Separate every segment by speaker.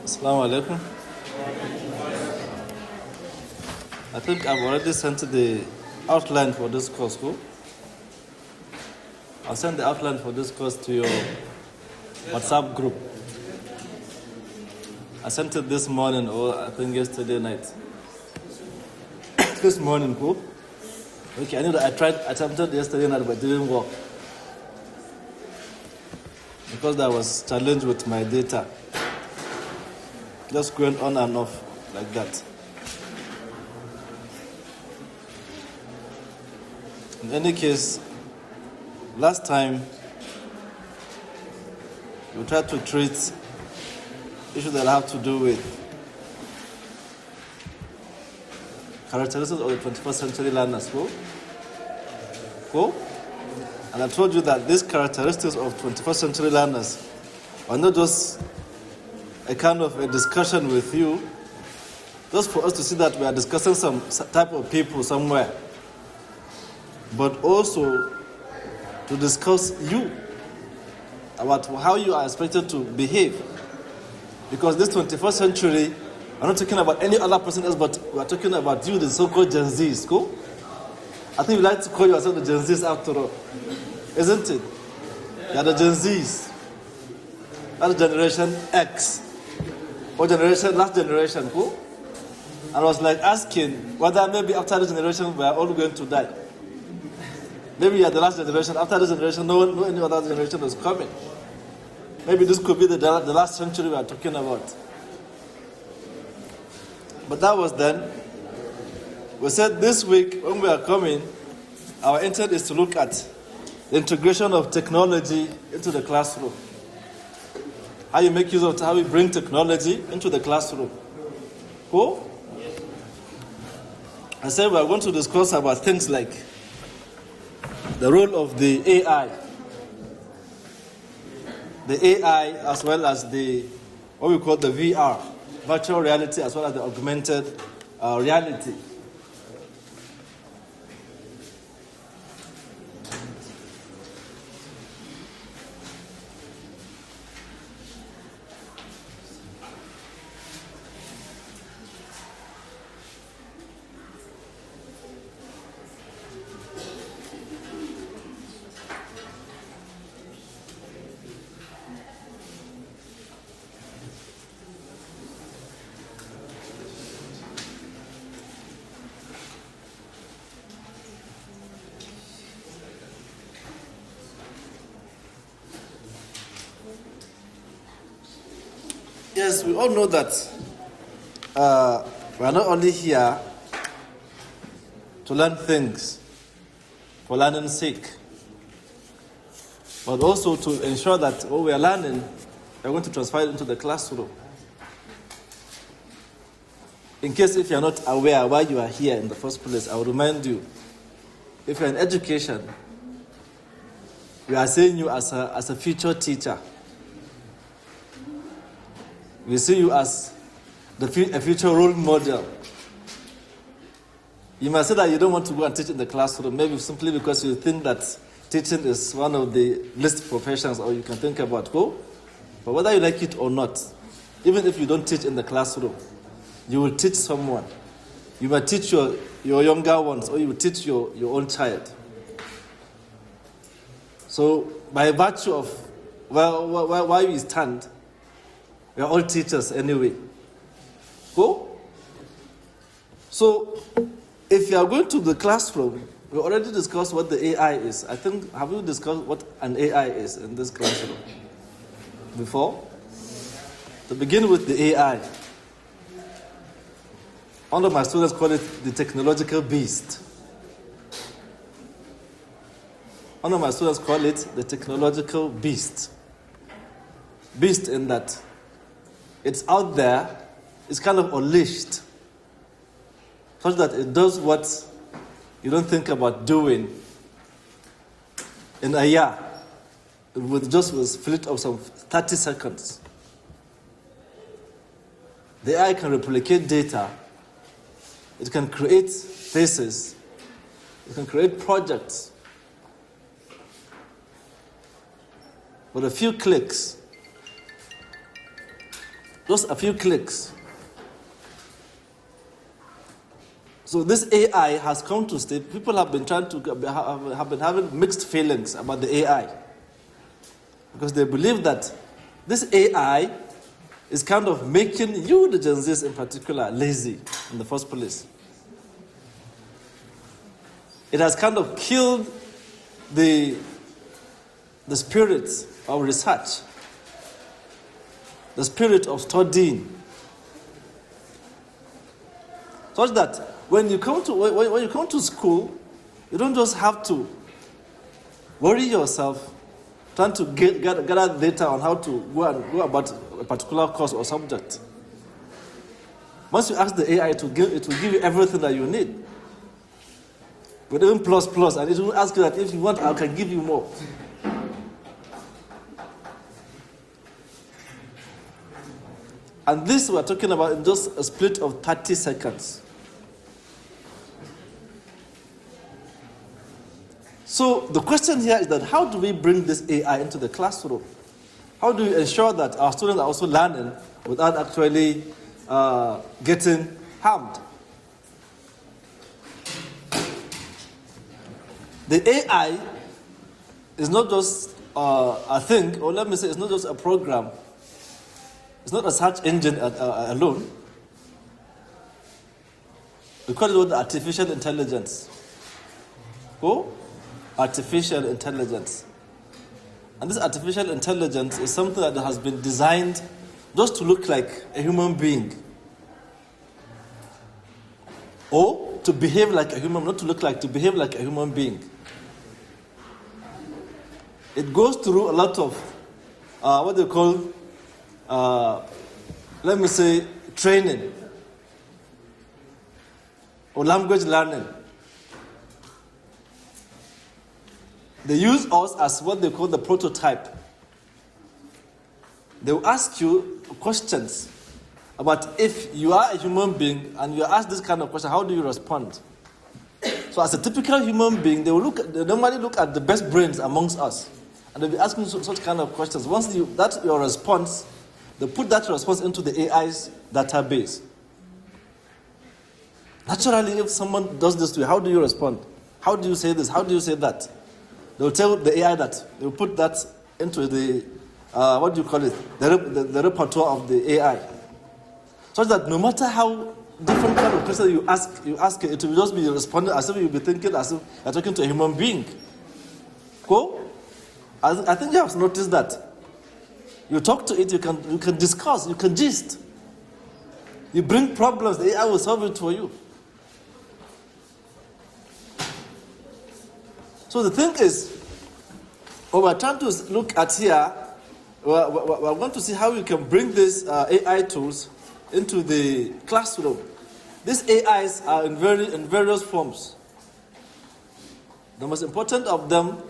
Speaker 1: Assalamu alaikum. I think I've already sent the outline for this course. I'll send the outline for this course to your WhatsApp group. I sent it this morning, or I think yesterday night. This morning, cool. Okay, I know that I attempted yesterday night, but it didn't work. Because I was challenged with my data. Just going on and off like that. In any case, last time we tried to treat issues that have to do with characteristics of the 21st century learners. Cool? And I told you that these characteristics of 21st century learners are not just a kind of a discussion with you, just for us to see that we are discussing some type of people somewhere, but also to discuss you, about how you are expected to behave. Because this 21st century, I'm not talking about any other person else, but we are talking about you, the so-called Gen Zs, cool? I think we like to call yourself the Gen Zs after all, isn't it? You are the Gen Zs. That's Generation X. Or last generation, cool? And I was like asking whether maybe after this generation we are all going to die. Maybe you are the last generation. After this generation, no any other generation is coming. Maybe this could be the last century we are talking about. But that was then. We said this week when we are coming, our intent is to look at the integration of technology into the classroom. How you make use of how you bring technology into the classroom. Cool? I said we are going to discuss about things like the role of the AI. The AI as well as what we call the VR, virtual reality, as well as the augmented reality. Yes, we all know that we are not only here to learn things for learning's sake, but also to ensure that what we are learning, we are going to transfer it into the classroom. In case if you are not aware why you are here in the first place, I will remind you, if you are in education, we are seeing you as a future teacher. We see you as a future role model. You might say that you don't want to go and teach in the classroom, maybe simply because you think that teaching is one of the least professions, or you can think about go. But whether you like it or not, even if you don't teach in the classroom, you will teach someone. You might teach your younger ones, or you will teach your own child. So by virtue of where we stand, we are all teachers anyway. Go? So, if you are going to the classroom, we already discussed what the AI is. I think, have you discussed what an AI is in this classroom before? To begin with the AI, one of my students call it the technological beast. One of my students call it the technological beast. Beast in that it's out there, it's kind of unleashed, such that it does what you don't think about doing in a year, with just a split of some 30 seconds. The AI can replicate data, it can create faces, it can create projects. With a few clicks, Just a few clicks. So this AI has come to stay. People have been have been having mixed feelings about the AI because they believe that this AI is kind of making you, the Gen Zs in particular, lazy in the first place. It has kind of killed the spirit of research, the spirit of studying, such that when you come to school, you don't just have to worry yourself trying to gather data on how to go about a particular course or subject. Once you ask the AI, it will give you everything that you need. With even plus, and it will ask you that if you want, I can give you more. And this we're talking about in just a split of 30 seconds. So the question here is that how do we bring this AI into the classroom? How do we ensure that our students are also learning without actually getting harmed? The AI is not just a thing, or let me say, it's not just a program. It's not a search engine alone. We call it artificial intelligence. Oh? Artificial intelligence. And this artificial intelligence is something that has been designed just to look like a human being. Or to behave like a human, not to look like, to behave like a human being. It goes through a lot of what they call, let me say, training or language learning. They use us as what they call the prototype. They will ask you questions about if you are a human being and you are asked this kind of question, how do you respond? So as a typical human being, they normally look at the best brains amongst us. And they'll be asking such kind of questions. Once that's your response, they put that response into the AI's database. Naturally, if someone does this to you, how do you respond? How do you say this? How do you say that? They'll tell the AI that. They'll put that into the, what do you call it? The repertoire of the AI. So that no matter how different kind of question you ask it will just be responding as if you'll be thinking as if you're talking to a human being. Cool? I think you have noticed that. You talk to it, you can discuss, you can gist. You bring problems, the AI will solve it for you. So the thing is, what we're trying to look at here, we're going to see how we can bring these AI tools into the classroom. These AIs are in various forms. The most important of them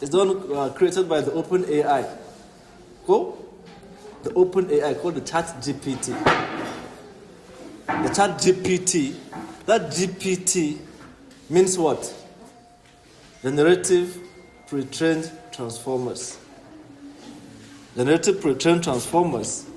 Speaker 1: is the one created by the Open AI. Cool? The Open AI called the Chat GPT. The Chat GPT, that GPT means what? Generative pre-trained transformers. Generative pre-trained transformers.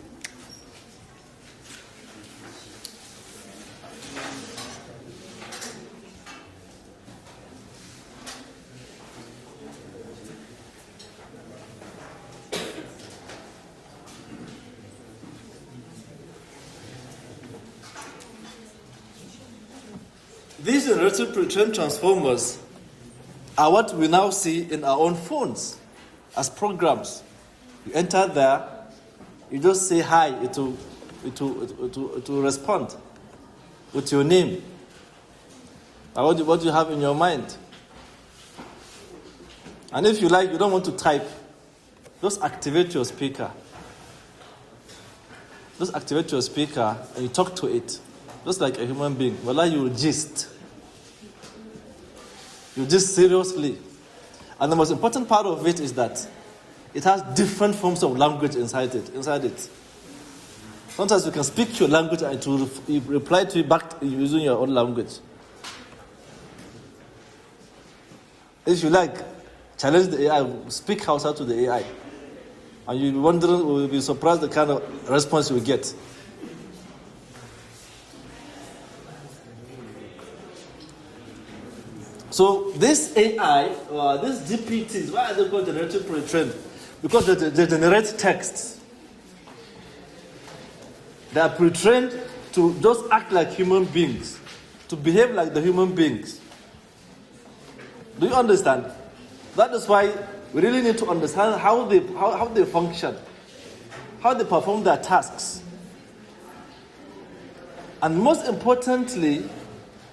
Speaker 1: These generative pre-trained transformers are what we now see in our own phones as programs. You enter there, you just say hi, it will respond with your name. And what do you have in your mind? And if you like, you don't want to type, just activate your speaker. Just activate your speaker and you talk to it, just like a human being. Voila, you will gist. You gist seriously. And the most important part of it is that it has different forms of language inside it. Sometimes you can speak your language and it will reply to you back using your own language. If you like, challenge the AI, speak Hausa to the AI. And you'll be wondering, or you'll be surprised the kind of response you get. So this AI, these GPTs, why are they called generative pre-trained? Because they generate text. They are pre-trained to just act like human beings, to behave like the human beings. Do you understand? That is why we really need to understand how they function, how they perform their tasks. And most importantly,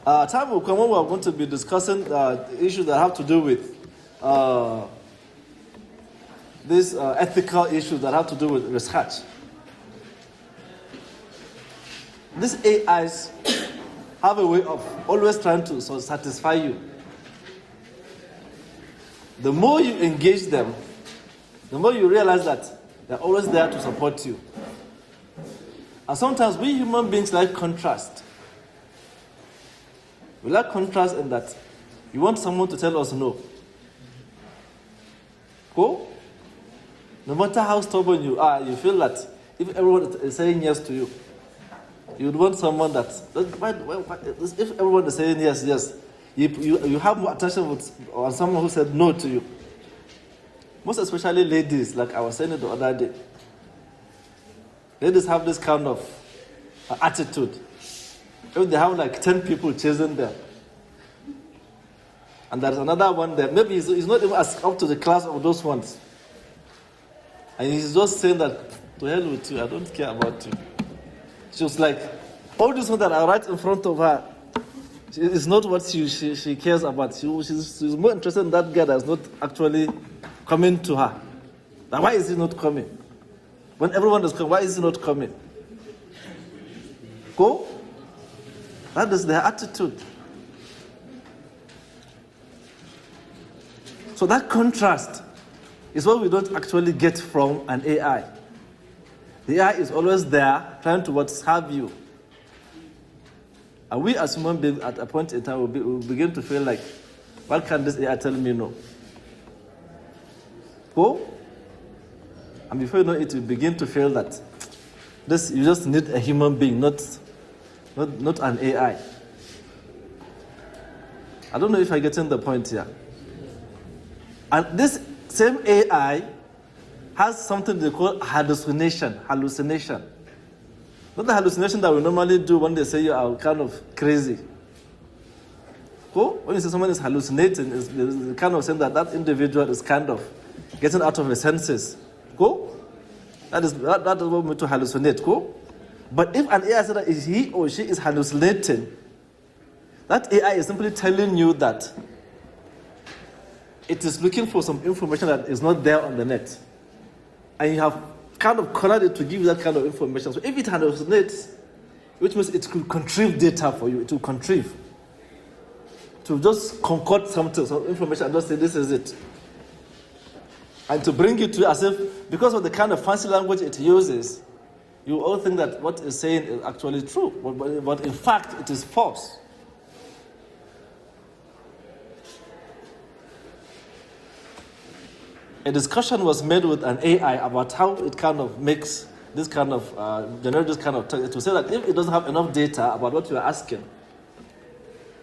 Speaker 1: time will come when we are going to be discussing issues that have to do with these ethical issues that have to do with research. These AIs have a way of always trying to satisfy you. The more you engage them, the more you realize that they're always there to support you. And sometimes we human beings like contrast. We like contrast in that you want someone to tell us no. Go? No matter how stubborn you are, you feel that if everyone is saying yes to you, you would want someone that, if everyone is saying yes, you have more attention on someone who said no to you. Most especially ladies, like I was saying it the other day. Ladies have this kind of attitude. If they have like 10 people chasing them, and there's another one there, maybe he's not even as up to the class of those ones. And he's just saying that, to hell with you, I don't care about you. She was like, all these ones that are right in front of her, it's not what she cares about. She's more interested in that guy that's not actually coming to her. Now, why is he not coming? When everyone is coming, why is he not coming? Go? That is their attitude. So that contrast is what we don't actually get from an AI. The AI is always there trying to have you. And we as human beings at a point in time will begin to feel like, why can't this AI tell me no? Go? And before you know it, you begin to feel that you just need a human being, not an AI. I don't know if I'm getting the point here. And this same AI has something they call hallucination. Not the hallucination that we normally do when they say you are kind of crazy. Cool? When you say someone is hallucinating, it's the kind of saying that individual is kind of getting out of his senses. Cool? That is what we mean to hallucinate. Cool? But if an AI says that he or she is hallucinating, that AI is simply telling you that it is looking for some information that is not there on the net. And you have kind of colored it to give you that kind of information. So if it hallucinates, which means it could contrive data for you, it will contrive. To just concoct some information and just say, this is it. And to bring it to you as if, because of the kind of fancy language it uses, you all think that what it's saying is actually true. But in fact, it is false. A discussion was made with an AI about how it kind of makes this kind of, generate this kind of text. To say that if it doesn't have enough data about what you are asking,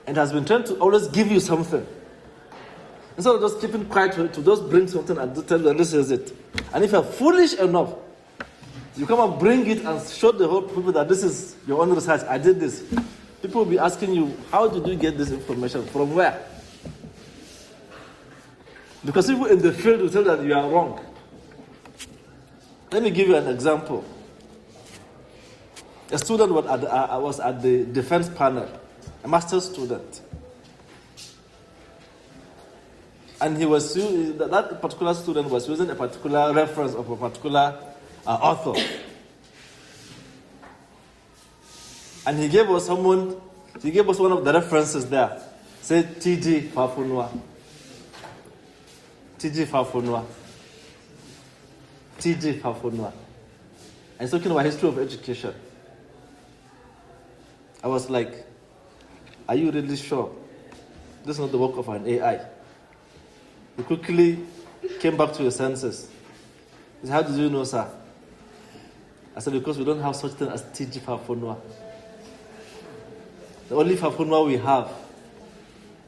Speaker 1: it has been trained to always give you something. Instead of just keeping quiet, to just bring something and to tell you that this is it. And if you're foolish enough, you come and bring it and show the whole people that this is your own research. I did this. People will be asking you, how did you get this information? From where? Because people in the field will tell that you are wrong. Let me give you an example. A student was at the defense panel, a master's student. And that particular student was using a particular reference of a particular author. And he gave us one of the references there. Say T.G. Fafunwa. T.G. Fafunwa. T.G. Fafunwa. And he's talking about history of education. I was like, are you really sure? This is not the work of an AI. He quickly came back to his senses. He said, how did you know, sir? I said, because we don't have such thing as TG Fafonwa. The only Fafonwa we have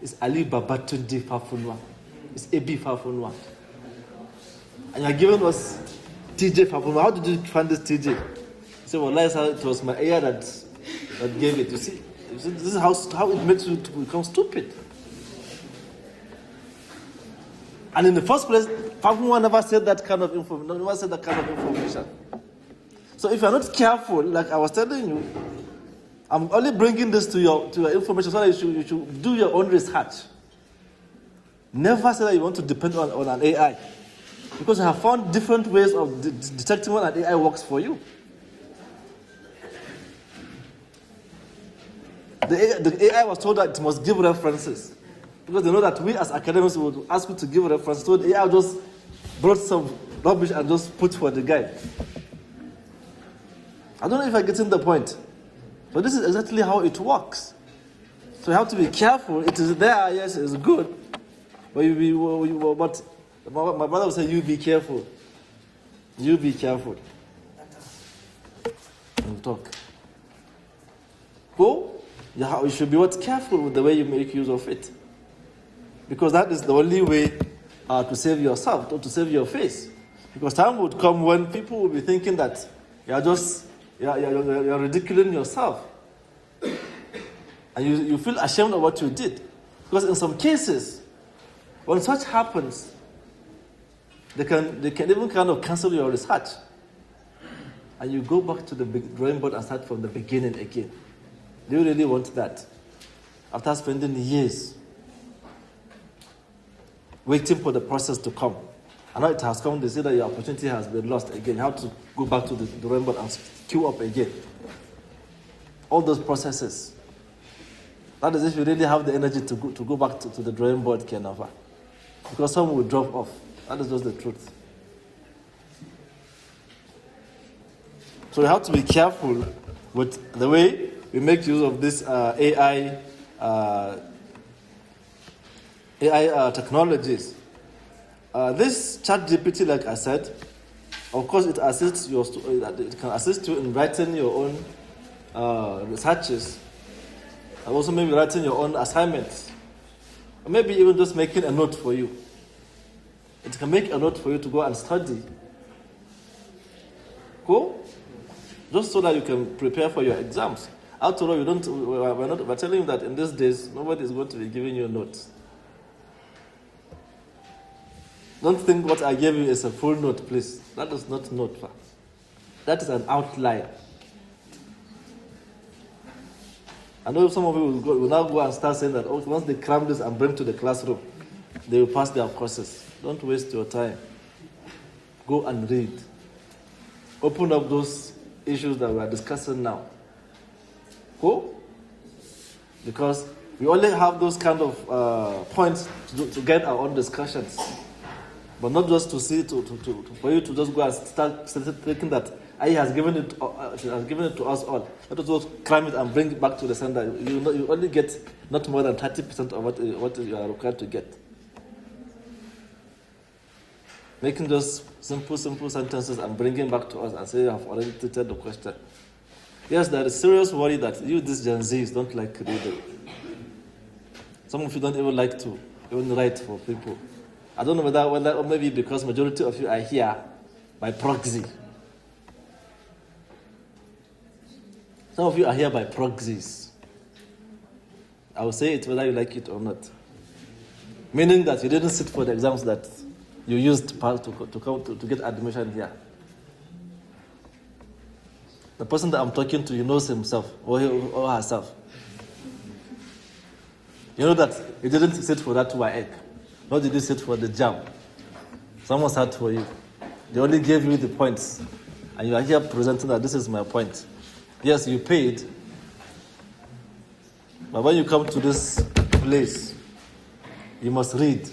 Speaker 1: is Ali Babatunde Fafonwa. It's Ebi Fafonwa. And you're giving us TJ Fafonwa. How did you find this TJ? He said, well, it was my ear that gave it. You see, this is how it makes you to become stupid. And in the first place, Fafonwa never said that kind of information. So if you're not careful, like I was telling you, I'm only bringing this to your information so that you should do your own research. Never say that you want to depend on an AI. Because you have found different ways of detecting when an AI works for you. The AI was told that it must give references. Because they know that we as academics would ask you to give references. So the AI just brought some rubbish and just put for the guy. I don't know if I'm getting the point. But this is exactly how it works. So you have to be careful. It is there, yes, it's good. But my brother would say, you be careful. You be careful. We'll talk. Go. You should be careful with the way you make use of it. Because that is the only way to save yourself, or to save your face. Because time would come when people will be thinking that you're ridiculing yourself. And you feel ashamed of what you did. Because in some cases, when such happens, they can even kind of cancel your research. And you go back to the drawing board and start from the beginning again. Do you really want that? After spending years waiting for the process to come. And now it has come, they say that your opportunity has been lost again. You have to go back to the drawing board and queue up again. All those processes. That is if you really have the energy to go back to the drawing board, Kenava. Because some will drop off. That is just the truth. So we have to be careful with the way we make use of this AI technologies. This ChatGPT, like I said, of course, it assists it can assist you in writing your own researches, and also maybe writing your own assignments, or maybe even just making a note for you. It can make a note for you to go and study. Cool? Just so that you can prepare for your exams. After all, we're telling you that in these days, nobody is going to be giving you notes. Don't think what I gave you is a full note, please. That is not note. That is an outline. I know some of you will now go and start saying that once they cram this and bring to the classroom, they will pass their courses. Don't waste your time. Go and read. Open up those issues that we are discussing now. Go? Because we only have those kind of points to get our own discussions. But not just to see, for you to just go and start thinking that AI has given it to us all. Let us just cram it and bring it back to the center. You only get not more than 30% of what you are required to get. Making those simple sentences and bringing back to us and say you have already treated the question. Yes, there is serious worry that you, these Gen Zs, don't like reading. Some of you don't even like to even write for people. I don't know whether or maybe because majority of you are here by proxy. Some of you are here by proxies. I will say it whether you like it or not. Meaning that you didn't sit for the exams that you used to get admission here. The person that I'm talking to, he knows himself or herself. You know that he didn't sit for that WAEC. Nor did you sit for the jam. Someone sat for you. They only gave you the points. And you are here presenting that this is my point. Yes, you paid. But when you come to this place, you must read.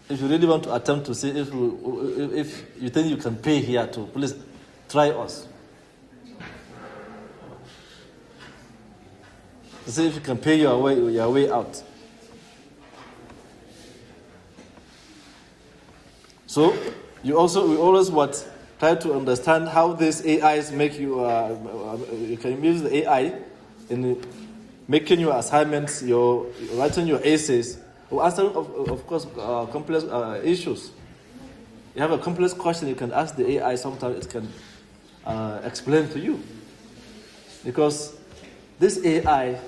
Speaker 1: If you really want to attempt to see if you think you can pay here too, please try us. To see if you can pay your way out. So we always try to understand how these AIs make you. You can use the AI in making your assignments, your writing your essays, or answering of course complex issues. You have a complex question, you can ask the AI. Sometimes it can explain to you, because this AI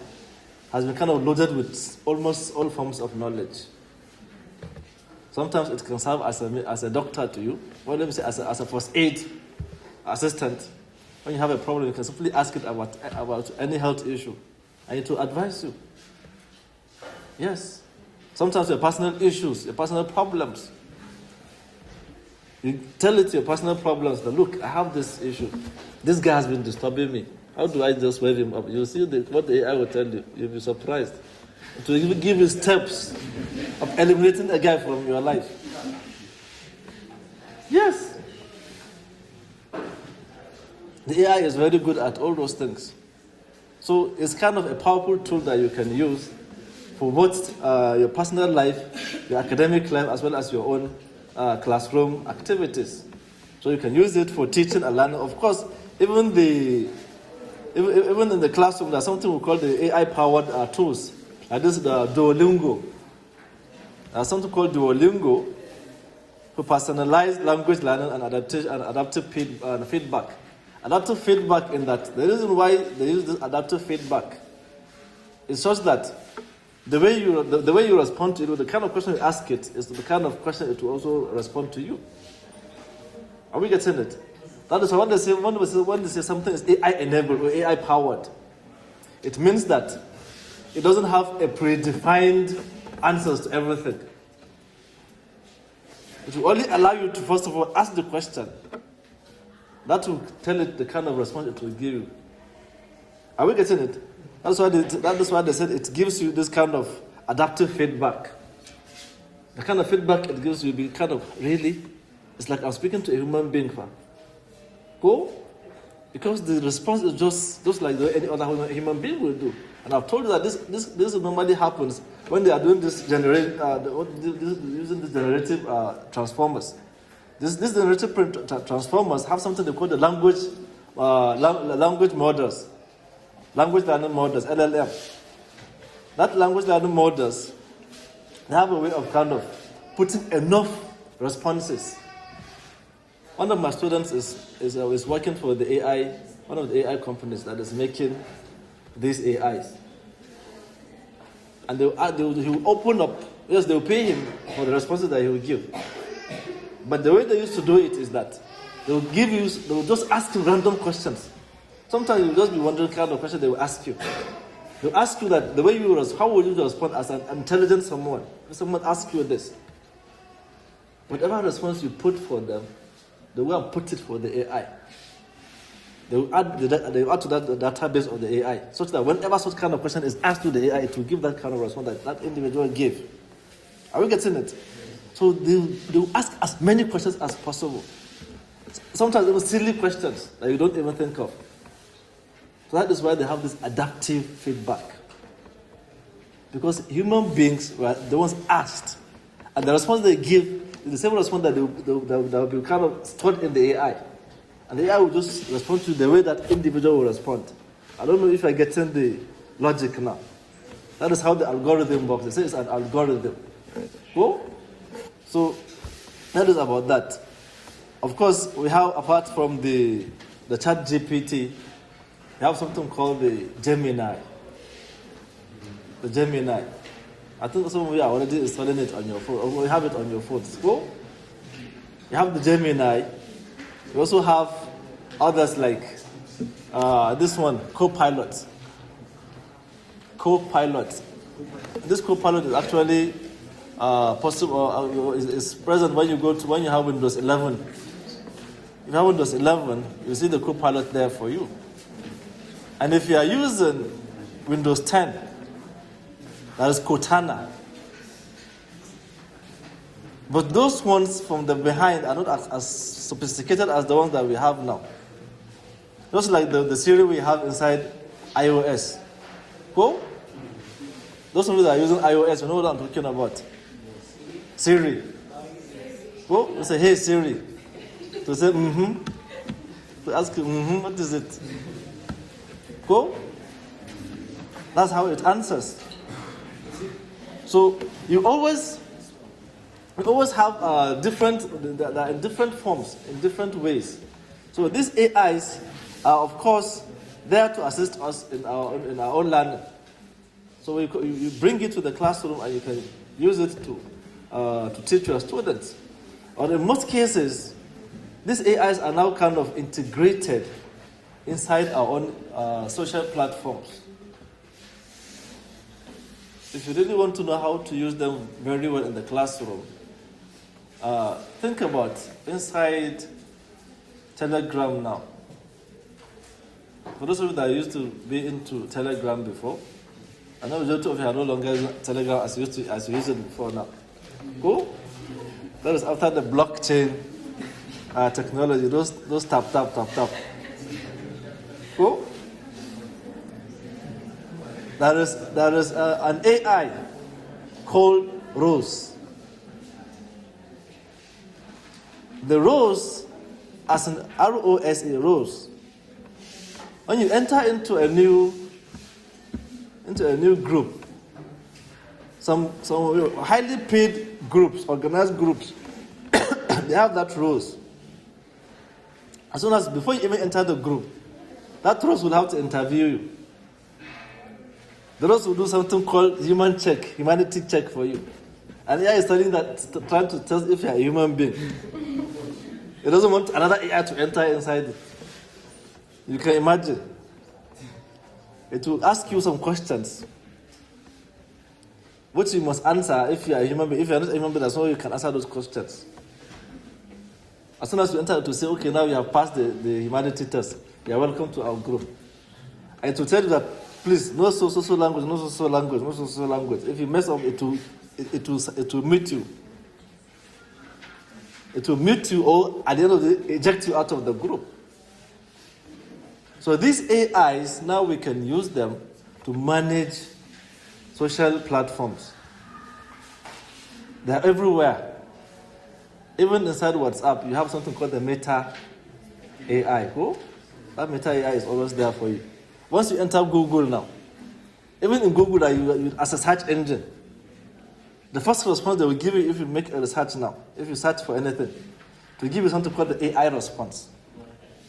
Speaker 1: has been kind of loaded with almost all forms of knowledge. Sometimes it can serve as a doctor to you, or let me say as a first aid assistant. When you have a problem, you can simply ask it about any health issue, and it will advise you. Yes. Sometimes your personal issues, your personal problems. You tell it your personal problems that, look, I have this issue. This guy has been disturbing me. How do I just wave him up? You'll see what the AI will tell you. You'll be surprised. It will even give you steps of eliminating a guy from your life. Yes. The AI is very good at all those things. So it's kind of a powerful tool that you can use for both your personal life, your academic life, as well as your own classroom activities. So you can use it for teaching and learning. Of course, even in the classroom, there's something we call the AI-powered tools. Like this, the Duolingo. There's something called Duolingo for personalized language learning and adaptive feedback. Adaptive feedback, in that the reason why they use this adaptive feedback is such that the way you respond to it, the kind of question you ask it, is the kind of question it will also respond to you. Are we getting it? That is why when they say something is AI enabled or AI powered, it means that it doesn't have a predefined answers to everything. It will only allow you to, first of all, ask the question. That will tell it the kind of response it will give you. Are we getting it? That's why they said it gives you this kind of adaptive feedback. The kind of feedback it gives you will be kind of, really, it's like I'm speaking to a human being. Go? Because the response is just like any other human being will do. And I've told you that this normally happens when they are doing this using the generative transformers. These generative transformers have something they call the language models, language learning models, LLM. That language learning models, they have a way of kind of putting enough responses. One of my students is working for the AI, one of the AI companies that is making these AIs. And he will open up, yes, they will pay him for the responses that he will give. But the way they used to do it is that they will just ask you random questions. Sometimes you'll just be wondering the kind of question they will ask you. They'll ask you that the way how would you respond as an intelligent someone? If someone asks you this, whatever response you put for them, they will put it for the AI. They will add to that the database of the AI, such that whenever such kind of question is asked to the AI, it will give that kind of response that individual gave. Are we getting it? So they will ask as many questions as possible. Sometimes even silly questions that you don't even think of. So that is why they have this adaptive feedback. Because human beings were the ones asked, and the response they give is the same response that will be kind of stored in the AI. And the AI will just respond to the way that individual will respond. I don't know if I get in the logic now. That is how the algorithm works. They say it's an algorithm. Cool? So that is about that. Of course, we have, apart from the chat GPT, we have something called the Gemini. The Gemini. I think some of you are already installing it on your phone, or you have it on your phone. Cool? You have the Gemini. We also have others like this one, Copilot. Copilot. This Copilot is actually possible. Is present when you have Windows 11. If you have Windows 11, you see the Copilot there for you. And if you are using Windows 10, that is Cortana. But those ones from the behind are not as sophisticated as the ones that we have now. Just like the Siri we have inside iOS. Cool? Those of you that are using iOS, you know what I'm talking about. Siri. Go, you say, hey Siri. To say, To ask you, what is it? Go. That's how it answers. So you always have different forms, in different ways. So these AIs are, of course, there to assist us in our own learning. So you bring it to the classroom and you can use it to teach your students. Or in most cases, these AIs are now kind of integrated inside our own social platforms. If you really want to know how to use them very well in the classroom, think about inside Telegram now. For those of you that used to be into Telegram before, I know majority of you are no longer using Telegram as you used it before now. Cool? That is after the blockchain technology, those tap. Cool? There is an AI called Rose. The Rose, as an ROSE, Rose. When you enter into a new group, some highly paid groups, organized groups, they have that Rose. As soon as before you even enter the group, that Rose will have to interview you. The Rose will do something called humanity check for you. And AI is trying to tell if you're a human being. It doesn't want another AI to enter inside it. You can imagine. It will ask you some questions, which you must answer if you are a human being. If you are not a human being, that's how you can answer those questions. As soon as you enter, it will say, okay, now you have passed the humanity test. You are welcome to our group. And it will tell you that, please, no so language, no so language, no so language. If you mess up, it will mute you. It will mute you, or at the end of the day, eject you out of the group. So these AIs, now we can use them to manage social platforms. They are everywhere. Even inside WhatsApp, you have something called the Meta AI. Oh, that Meta AI is always there for you. Once you enter Google now, even in Google, you as a search engine, the first response they will give you if you make a research now, if you search for anything, to give you something called the AI response.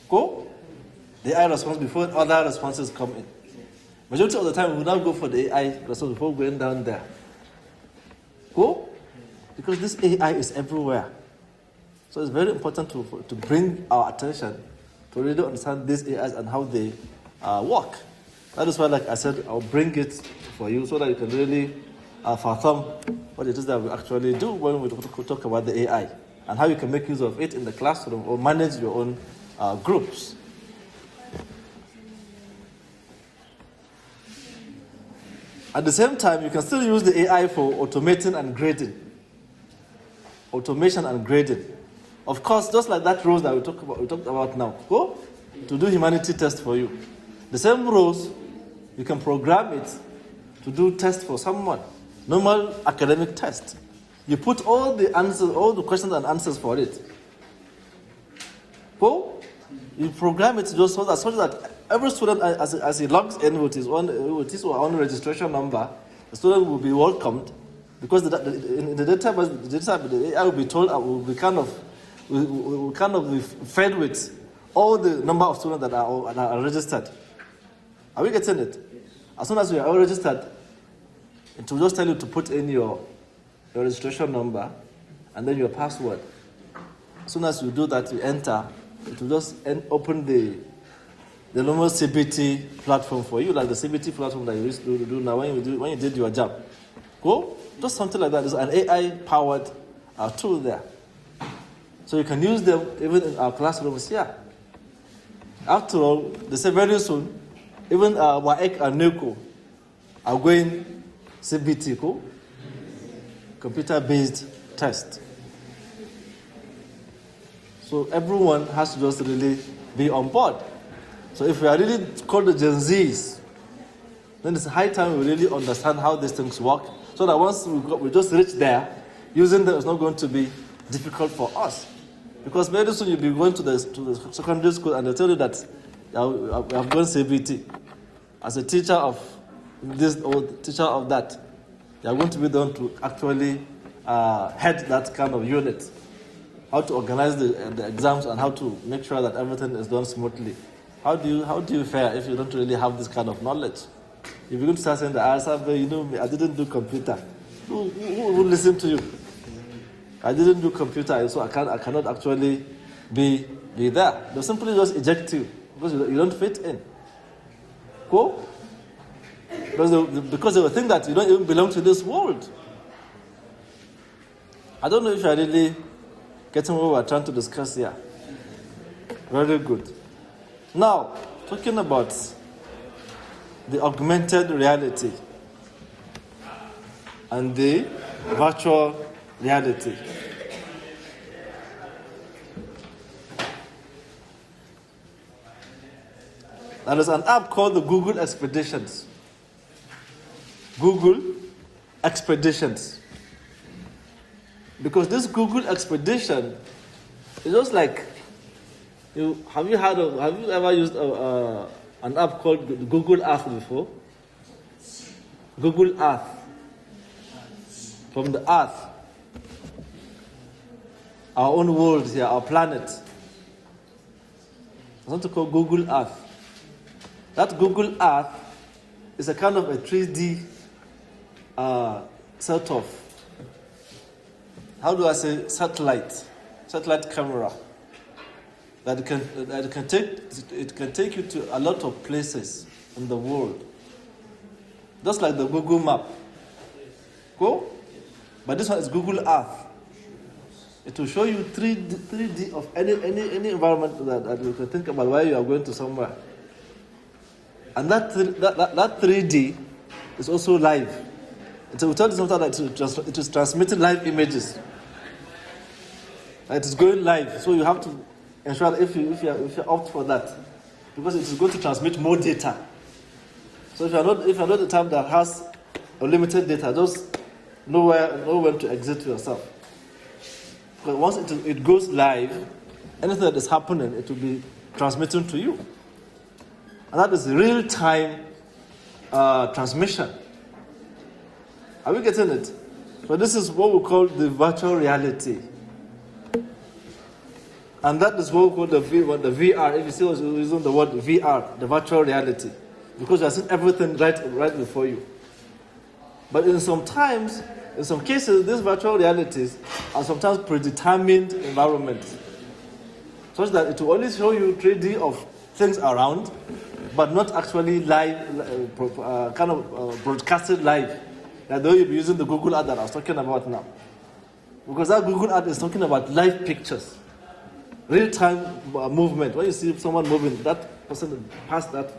Speaker 1: Go. The AI response before other responses come in. Majority of the time, we will not go for the AI response before going down there. Go. Because this AI is everywhere. So it's very important to bring our attention to really understand these AIs and how they work. That is why, like I said, I'll bring it for you so that you can really fathom what it is that we actually do when we talk about the AI and how you can make use of it in the classroom or manage your own groups. At the same time, you can still use the AI for automating and grading. Automation and grading. Of course, just like that Rose that we talked about now. Go to do humanity test for you. The same Rose, you can program it to do test for someone. Normal academic test. You put all the answers, all the questions and answers for it. Go. You program it just so that every student, as he logs in with his or her own registration number, the student will be welcomed because in the database, the AI will be told, will kind of be fed with all the number of students that are registered. Are we getting it? As soon as you are all registered, it will just tell you to put in your registration number and then your password. As soon as you do that, you enter. It will just open the normal CBT platform for you, like the CBT platform that you used to do now when you did your job. Go, just something like that. There's an AI-powered tool there, so you can use them even in our classrooms here. After all, they say very soon, even WAEC and NECO are going CBT, computer-based test. So everyone has to just really be on board. So if we are really called the Gen Zs, then it's high time we really understand how these things work, so that once we just reach there, using them is not going to be difficult for us. Because very soon you'll be going to the secondary school and they'll tell you that we have gone CBT. As a teacher of this or teacher of that, you are going to be the one to actually head that kind of unit. How to organize the exams and how to make sure that everything is done smoothly. How do you fare if you don't really have this kind of knowledge? If you're going to start saying that, I didn't do computer. Who will listen to you? I didn't do computer, so I cannot actually be there. They'll simply just eject you because you don't fit in. Cool? Because they will think that you don't even belong to this world. I don't know if you're really getting what we're trying to discuss here. Very good. Now, talking about the augmented reality and the virtual reality. There is an app called the Google Expeditions. Google Expeditions. Because this Google Expedition is just like, have you ever used an app called Google Earth before? Google Earth. From the Earth. Our own world here, our planet. I want to call Google Earth. That Google Earth is a kind of a 3D set of, how do I say, satellite camera that it can take you to a lot of places in the world, just like the Google map. Go, but this one is Google Earth. It will show you 3D of any environment that you can think about where you are going to somewhere. And that 3D is also live. It will tell you sometimes that it is transmitting live images. It is going live, so you have to ensure that if you opt for that, because it is going to transmit more data. So if you're not the type that has unlimited data, just know when to exit yourself. Because once it goes live, anything that is happening, it will be transmitting to you. And that is real-time transmission. Are we getting it? So this is what we call the virtual reality. And that is what we call the VR. If you see us using the word VR, the virtual reality. Because you are seeing everything right before you. But in some cases, these virtual realities are sometimes predetermined environments. Such that it will only show you 3D of things around, but not actually live, broadcasted live. Like though you'll be using the Google Earth that I was talking about now. Because that Google Earth is talking about live pictures. Real-time movement. When you see someone moving, that person past that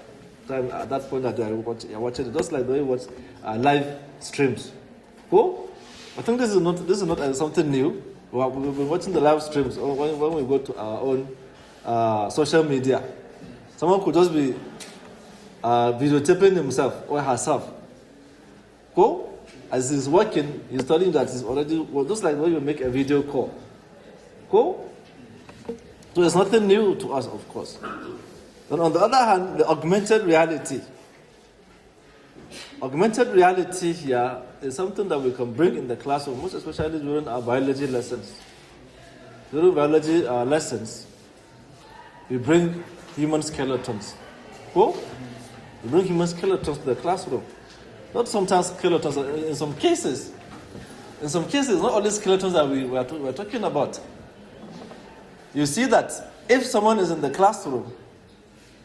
Speaker 1: time, at that point that you're watching it, just like the way you watch live streams. Cool? I think this is not something new. We've been watching the live streams when we go to our own social media. Someone could just be videotaping himself or herself. Cool? As he's working, he's telling you that he's already, just like when you make a video call. Cool? So it's nothing new to us, of course. Then on the other hand, the augmented reality. Augmented reality here is something that we can bring in the classroom, most especially during our biology lessons. During biology lessons, we bring human skeletons. Cool? We bring human skeletons to the classroom. Not sometimes skeletons, in some cases, not all these skeletons that we're talking about. You see that if someone is in the classroom,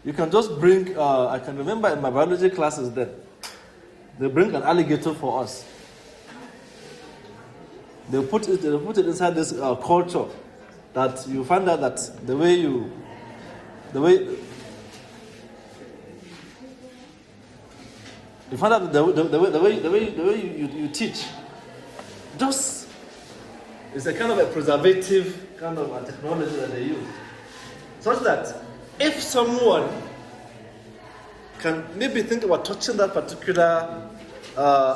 Speaker 1: you can just bring, I can remember in my biology classes then, they bring an alligator for us. They put it inside this culture that you find out that the way you find out the way you teach, just it's a kind of a preservative kind of a technology that they use, such that if someone can maybe think about touching that particular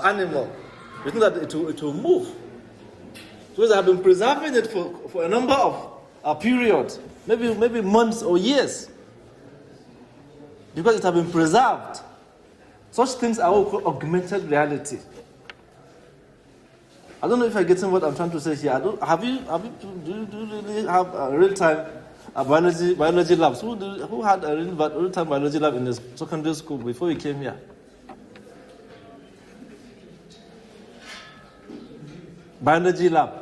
Speaker 1: animal, you think that it will move. So they have been preserving it for a number of periods, maybe months or years. Because it has been preserved. Such things are all called augmented reality. I don't know if I'm getting what I'm trying to say here. Do you really have a real-time biology labs? Who had a real-time biology lab in the secondary school before you came here? Biology lab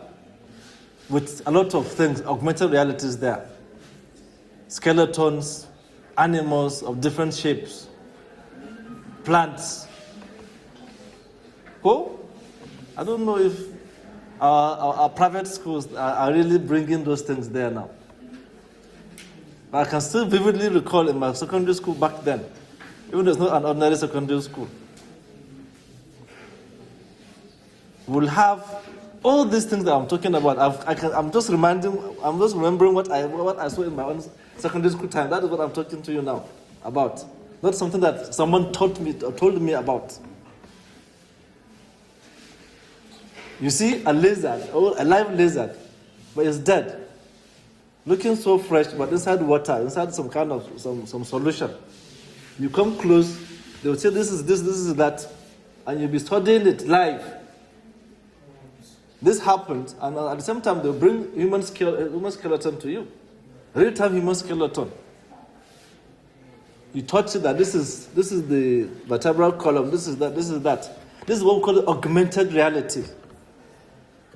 Speaker 1: with a lot of things, augmented realities there. Skeletons, animals of different shapes, plants. Cool? I don't know if our private schools are really bringing those things there now. But I can still vividly recall in my secondary school back then, even though it's not an ordinary secondary school, we'll have all these things that I'm talking about. I'm just remembering what I saw in my own secondary school time. That is what I'm talking to you now about. Not something that someone taught me or told me about. You see a lizard, or a live lizard, but it's dead. Looking so fresh, but inside water, inside some kind of some solution. You come close, they will say this is that, and you'll be studying it live. This happened, and at the same time they'll bring human skeleton to you. Real-time human skeleton. You touch it that this is the vertebral column, this is that. This is what we call augmented reality.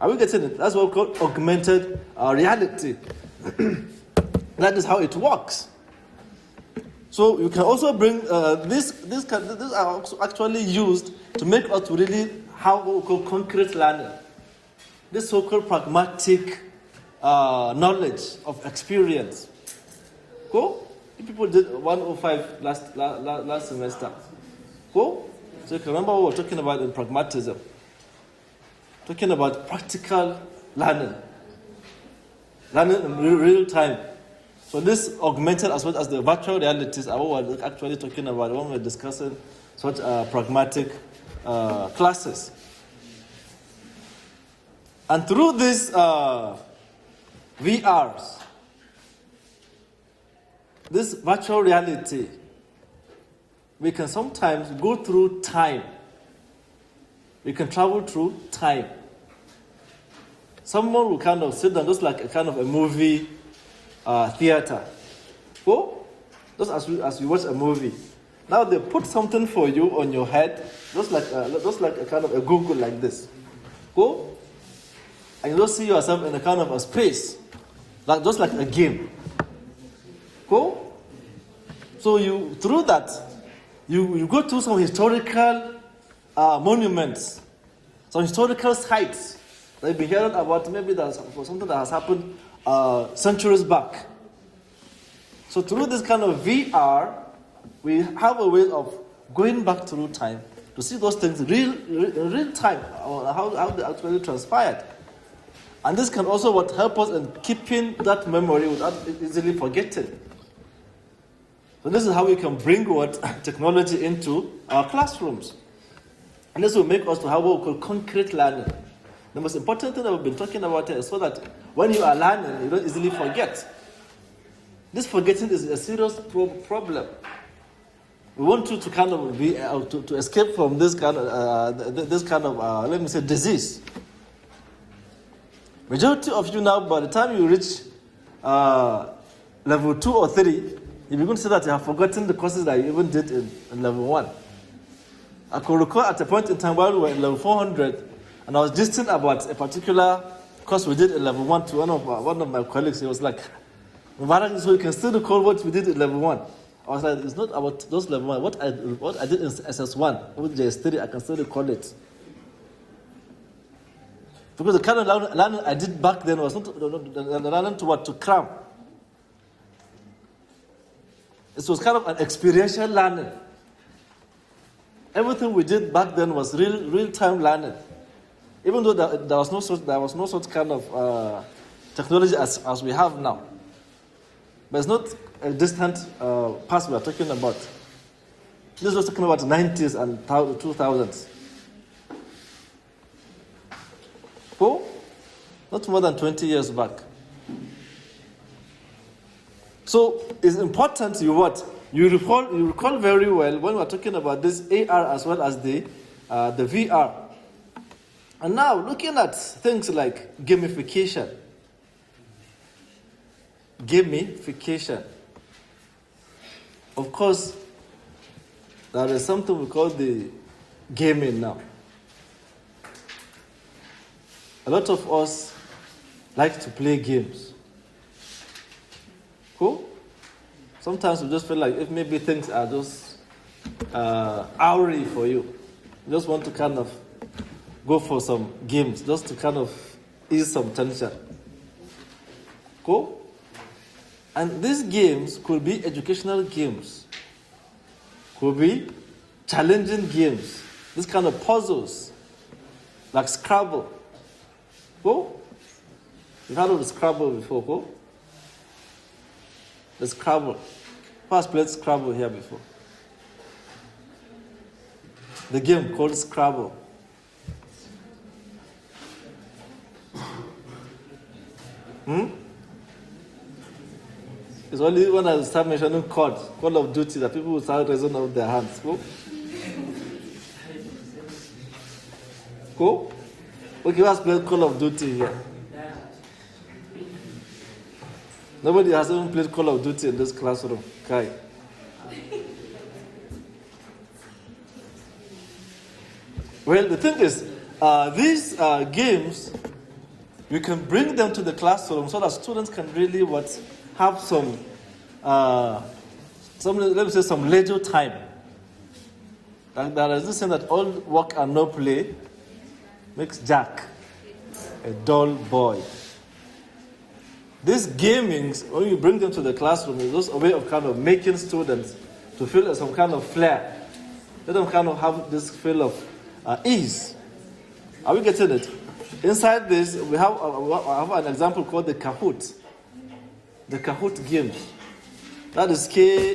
Speaker 1: Are we getting it? That's what we call augmented reality. That is how it works. So you can also bring these are actually used to make us really how we call concrete learning. This so-called pragmatic knowledge of experience. Cool? People did 105 last semester. Cool? So you can remember what we're talking about in pragmatism. Talking about practical learning. Learning in real time. So this augmented as well as the virtual realities are what we're actually talking about when we're discussing such pragmatic classes. And through these VRs, this virtual reality, we can sometimes go through time. We can travel through time. Someone will kind of sit down, just like a kind of a movie theater. Go, just as you watch a movie. Now they put something for you on your head, just like a kind of a Google like this. Go, and you just see yourself in a kind of a space, just like a game. Go. So you through that, you go to some historical monuments, some historical sites that you've been hearing about. Maybe that's for something that has happened centuries back. So through this kind of VR, we have a way of going back through time to see those things in real time, or how they actually transpired. And this can also help us in keeping that memory without easily forgetting. So this is how we can bring technology into our classrooms. And this will make us to have what we call concrete learning. The most important thing that we've been talking about here is so that when you are learning, you don't easily forget. This forgetting is a serious problem. We want you to kind of be to escape from this kind of let me say disease. Majority of you now, by the time you reach level 2 or 3, you're going to say that you have forgotten the courses that you even did in level 1. I could recall at a point in time while we were in level 400, and I was gisting about a particular course we did in level 1 to one of my colleagues. He was like, so you can still recall what we did in level 1. I was like, it's not about those level 1. What I did in SS1, with JS3, I can still recall it. Because the kind of learning I did back then was not learning to cram. It was kind of an experiential learning. Everything we did back then was real-time learning. Even though there was no such kind of technology as we have now. But it's not a distant past we are talking about. This was talking about the 90s and 2000s. Cool? not more than 20 years back. So it's important you recall very well when we're talking about this AR as well as the VR. And now looking at things like gamification. Of course, there is something we call the gaming now. A lot of us like to play games. Cool? Sometimes we just feel like if maybe things are just hourly for you. You just want to kind of go for some games, just to kind of ease some tension. Cool? And these games could be educational games, could be challenging games, this kind of puzzles, like Scrabble. Cool? You've heard of the Scrabble before, cool? The Scrabble. Who has played Scrabble here before? The game called Scrabble. It's only when I start mentioning Call of Duty, that people will start raising up their hands. Cool? Cool? Okay, who has played Call of Duty here? Nobody has even played Call of Duty in this classroom. Kai. Well, the thing is, these games, we can bring them to the classroom so that students can really have some let me say some leisure time. And there is this saying that all work and no play makes Jack a dull boy. These gamings, when you bring them to the classroom, is just a way of kind of making students to feel some kind of flair. Let them kind of have this feel of ease. Are we getting it? Inside this, we have an example called the Kahoot. The Kahoot games. That is K-H-O.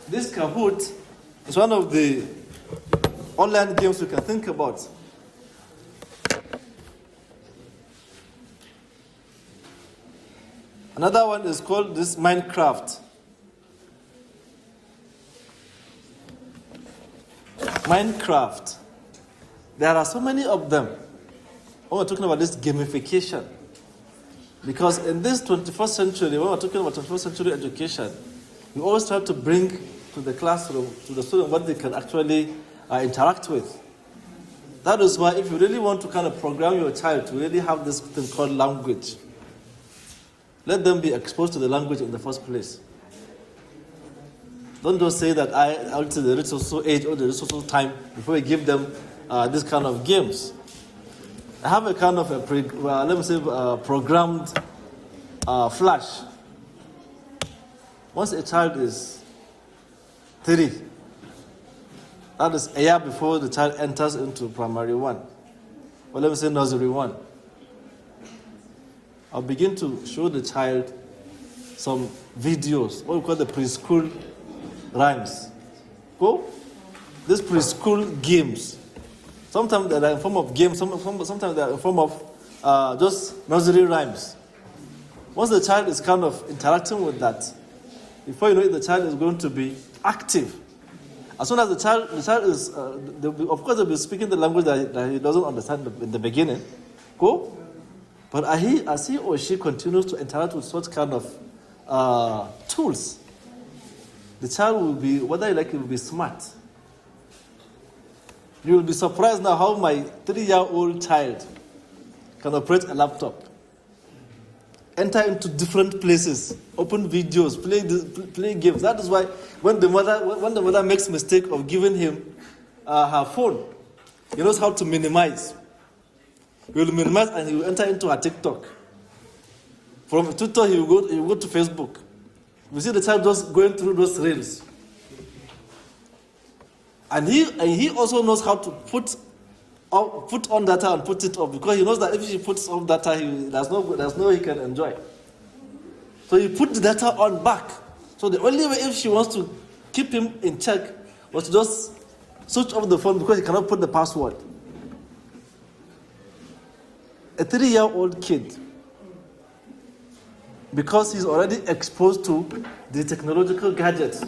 Speaker 1: This Kahoot is one of the online games we can think about. Another one is called this Minecraft. Minecraft. There are so many of them. When we're talking about this gamification. Because in this 21st century, when we're talking about 21st century education, we always try to bring to the classroom, to the student, what they can actually interact with. That is why if you really want to kind of program your child to really have this thing called language, let them be exposed to the language in the first place. Don't just say that I'll to the resource age or the resource time before we give them this kind of games. I have a kind of programmed flash. Once a child is 3, that is a year before the child enters into primary 1, or let me say nursery 1, I'll begin to show the child some videos, what we call the preschool rhymes. Go? These preschool games. Sometimes they are in form of games, sometimes they are in form of just nursery rhymes. Once the child is kind of interacting with that, before you know it, the child is going to be active. As soon as the child is, of course, they'll be speaking the language that he doesn't understand in the beginning. Go? But as he or she continues to interact with such kind of tools, the child will be, whether you like it, will be smart. You will be surprised now how my 3-year-old child can operate a laptop, enter into different places, open videos, play games. That is why when the mother makes mistake of giving him her phone, he knows how to minimize. He will minimize and he will enter into her TikTok. From Twitter, he will go to Facebook. We see the child just going through those reels. And he also knows how to put on data and put it off, because he knows that if he puts off data, there's no he can enjoy. So he put the data on back. So the only way if she wants to keep him in check, was to just switch off the phone because he cannot put the password. A 3-year-old kid, because he's already exposed to the technological gadgets.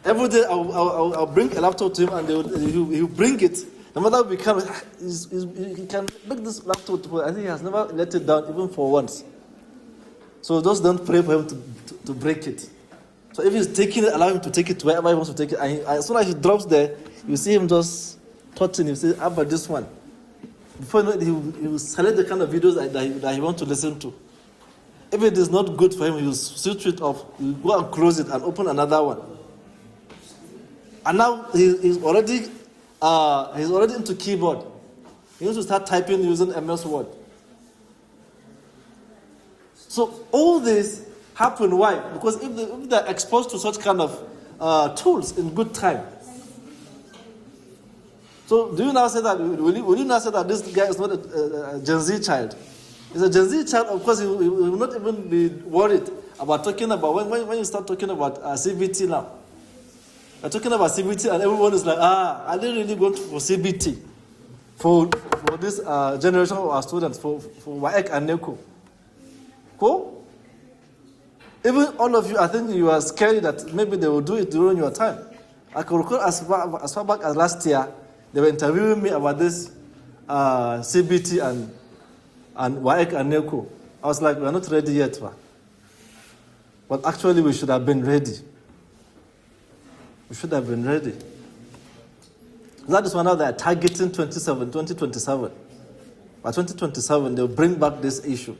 Speaker 1: Every day I'll bring a laptop to him and he'll bring it. No matter we can, he can make this laptop. I think he has never let it down even for once. So just don't pray for him to break it. So if he's taking it, allow him to take it wherever he wants to take it. And as soon as he drops there, you see him just touching. You say, "How about this one?" Before you know it, he will select the kind of videos that he wants to listen to. If it is not good for him, he will switch it off. He will go and close it and open another one. And now he's already into keyboard. He wants to start typing using MS Word. So all this happen. Why? Because if they're exposed to such kind of tools in good time. So do you now say that, will you now say that this guy is not a Gen Z child? He's a Gen Z child, of course he will not even be worried about talking about, when you start talking about CBT now. You're talking about CBT and everyone is like, I didn't really go for CBT for this generation of our students, for WAEC and NECO. Cool? Even all of you, I think you are scared that maybe they will do it during your time. I can recall as far back as last year, they were interviewing me about this CBT and WAEC and NECO. I was like, we're not ready yet. But actually, we should have been ready. We should have been ready. That is why now they are targeting 2027. By 2027, they'll bring back this issue.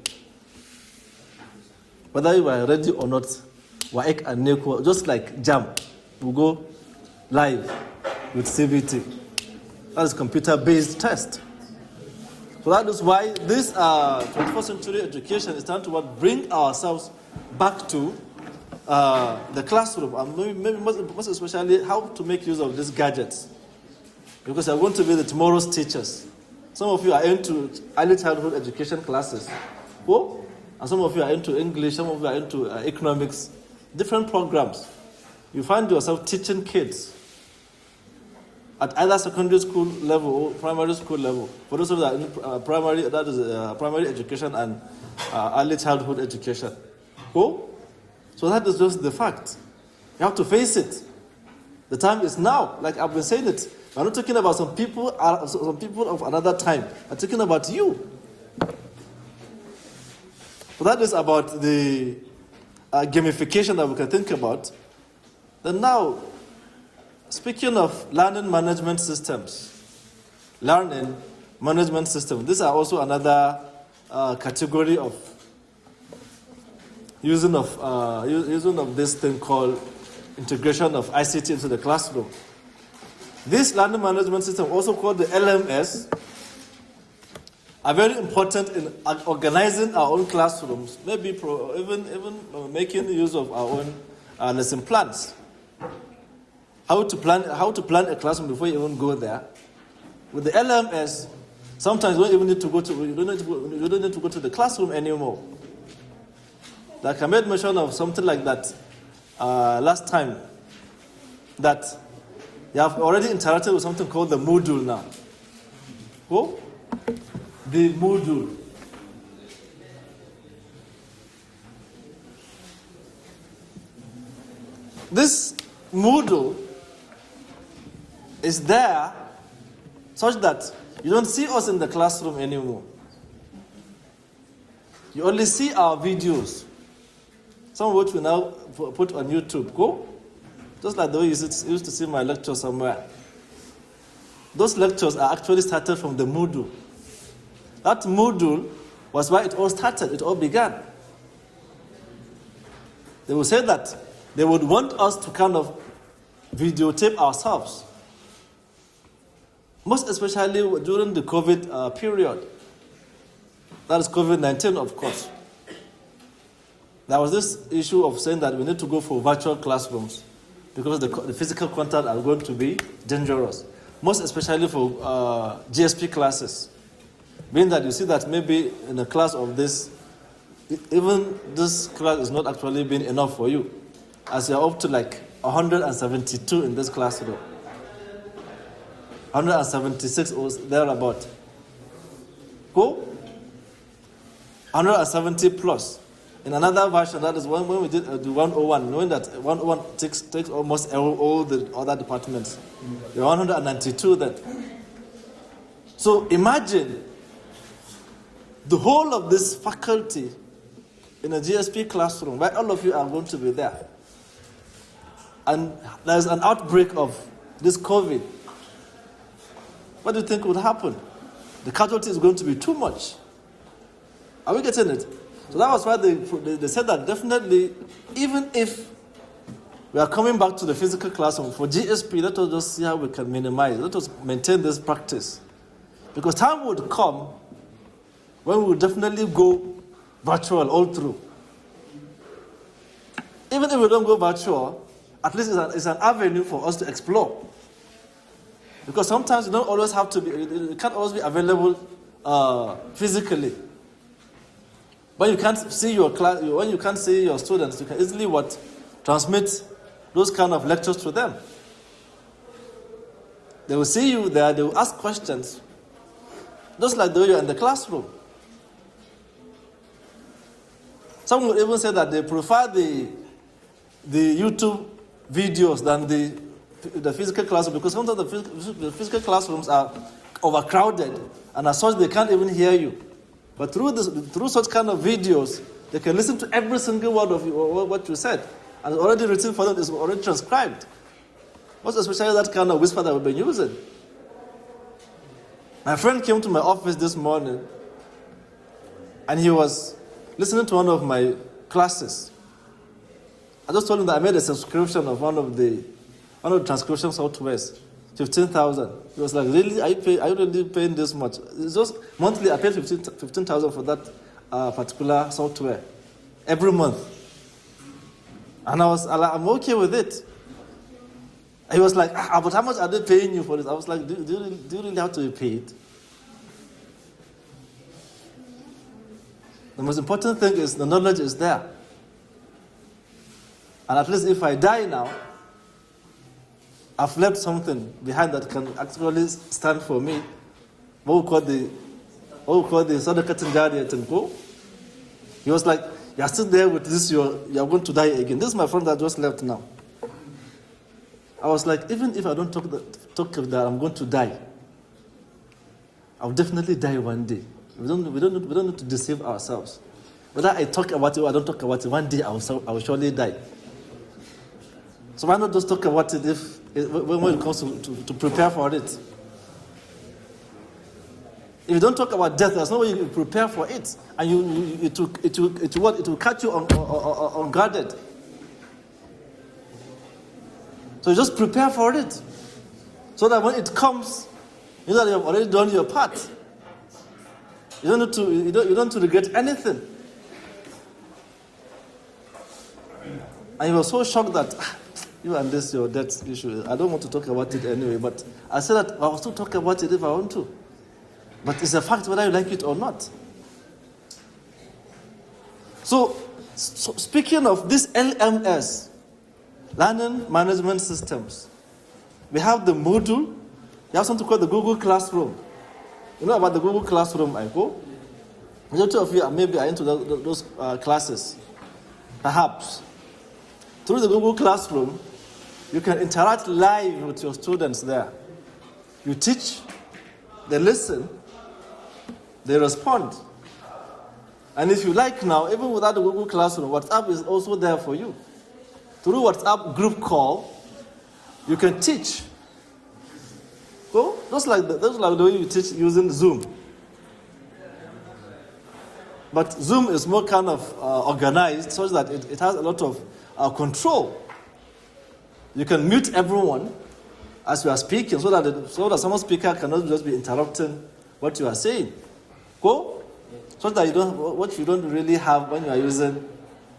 Speaker 1: Whether you are ready or not, WAEC and NECO, just like JAM, will go live with CBT. That is computer-based test. So that is why this 21st century education is trying to bring ourselves back to the classroom, and maybe most especially how to make use of these gadgets. Because they're going to be the tomorrow's teachers. Some of you are into early childhood education classes. Oh? And some of you are into English, some of you are into economics, different programs. You find yourself teaching kids at either secondary school level or primary school level. For those of you that are in primary, that is primary education and early childhood education. Cool? So that is just the fact. You have to face it. The time is now. Like I've been saying it. We're not talking about some people of another time. We're talking about you. So that is about the gamification that we can think about. Then now, speaking of learning management systems, these are also another category of using of this thing called integration of ICT into the classroom. This learning management system, also called the LMS, are very important in organizing our own classrooms, maybe even making use of our own lesson plans. How to plan a classroom before you even go there. With the LMS, sometimes you don't even need to go to the classroom anymore. Like I made mention of something like that last time, that you have already interacted with something called the module now. Oh? The module. This module is there such that you don't see us in the classroom anymore. You only see our videos, some of which we now put on YouTube. Go? Just like the way you used to see my lecture somewhere. Those lectures are actually started from the Moodle. That Moodle was why it all started, it all began. They will say that they would want us to kind of videotape ourselves. Most especially during the COVID period. That is COVID-19, of course. There was this issue of saying that we need to go for virtual classrooms because the physical contact are going to be dangerous. Most especially for GSP classes. Being that you see that maybe in a class of this, even this class is not actually being enough for you. As you're up to like 172 in this classroom. 176 or thereabout. Go. 170 plus. In another version, that is when we did the 101, knowing that 101 takes almost all the other departments. There are 192 then. So imagine the whole of this faculty in a GSP classroom, where all of you are going to be there. And there's an outbreak of this COVID. What do you think would happen? The casualty is going to be too much. Are we getting it? So that was why they said that definitely, even if we are coming back to the physical classroom, for GSP, let us just see how we can minimize. Let us maintain this practice. Because time would come when we will definitely go virtual all through. Even if we don't go virtual, at least it's an avenue for us to explore. Because sometimes you don't always have to be, you can't always be available physically. When you can't see your class, when you can't see your students, you can easily transmit those kind of lectures to them. They will see you there, they will ask questions, just like though you're in the classroom. Some would even say that they prefer the YouTube videos than the physical classroom, because sometimes the physical classrooms are overcrowded, and as such they can't even hear you. But through such kind of videos, they can listen to every single word of what you said, and it's already written for them, it's already transcribed. Most especially that kind of whisper that we've been using. My friend came to my office this morning, and he was listening to one of my classes. I just told him that I made a subscription of one of the transcription softwares, 15,000. He was like, really? Are you really paying this much? It's just monthly. I paid 15,000 for that particular software every month, and I'm okay with it. He was like, but how much are they paying you for this? I was like, do you really have to be paid? The most important thing is the knowledge is there. And at least if I die now, I've left something behind that can actually stand for me. What we call the Sadaqat Jariyat and go. He was like, you're still there with this, you're going to die again. This is my friend that just left now. I was like, even if I don't talk of that, I'm going to die. I'll definitely die one day. We don't need to deceive ourselves. Whether I talk about it or I don't talk about it, one day I will surely die. So why not just talk about it when it comes to prepare for it? If you don't talk about death, there's no way you prepare for it, and it will catch you unguarded. So just prepare for it, so that when it comes, you know that you have already done your part. You don't need to regret anything. And he was so shocked that you and this your death issue. I don't want to talk about it anyway. But I said that I will still talk about it if I want to. But it's a fact whether you like it or not. So speaking of this LMS, Learning Management Systems, we have the Moodle. You have something called the Google Classroom. You know about the Google Classroom, I go. Majority of you maybe are into those classes. Perhaps. Through the Google Classroom, you can interact live with your students there. You teach, they listen, they respond. And if you like now, even without the Google Classroom, WhatsApp is also there for you. Through WhatsApp group call, you can teach. Go, just like the way you teach using Zoom. But Zoom is more kind of organized, such that it has a lot of control. You can mute everyone as you are speaking, so that some speaker cannot just be interrupting what you are saying. Go, so that you don't really have when you are using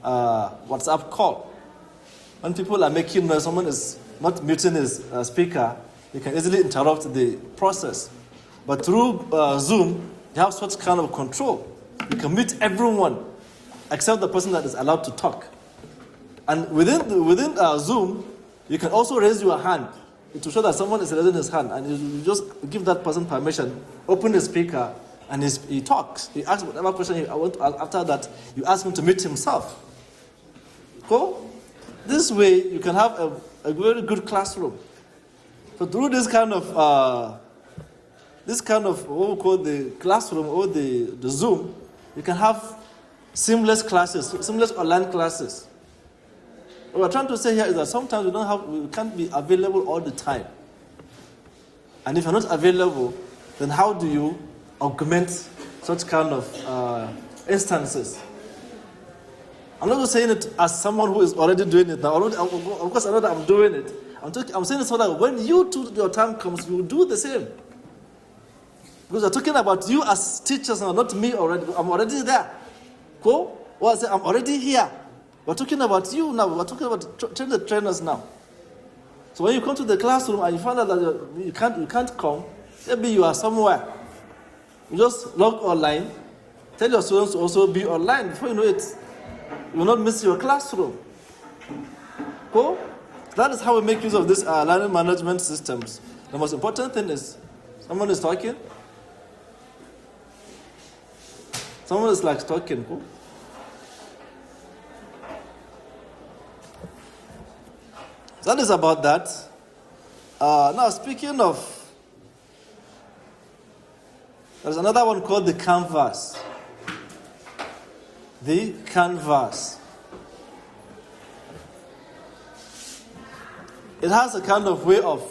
Speaker 1: WhatsApp call. When people are making noise, someone is not muting his speaker, you can easily interrupt the process. But through Zoom, you have such kind of control. You can mute everyone except the person that is allowed to talk. And within Zoom, You can also raise your hand to show that someone is raising his hand, and you just give that person permission, open the speaker, and he talks. He asks whatever question you want to ask. After that, you ask him to meet himself. Cool? This way, you can have a very good classroom. So through this kind of what we call the classroom or the Zoom, you can have seamless classes, seamless online classes. What we're trying to say here is that sometimes we can't be available all the time. And if you're not available, then how do you augment such kind of instances? I'm not just saying it as someone who is already doing it now. Of course, I know that I'm doing it. I'm saying it so that when your time comes, you will do the same. Because I'm talking about you as teachers now, not me already. I'm already there. Cool? Well, I say I'm already here. We're talking about you now. We're talking about the trainers now. So when you come to the classroom and you find out that you can't come, maybe you are somewhere. You just log online. Tell your students to also be online. Before you know it, you will not miss your classroom. Cool? That is how we make use of these learning management systems. The most important thing is, someone is talking. Someone is like talking. Cool? That is about that. Now, speaking of, there's another one called the canvas. The canvas. It has a kind of way of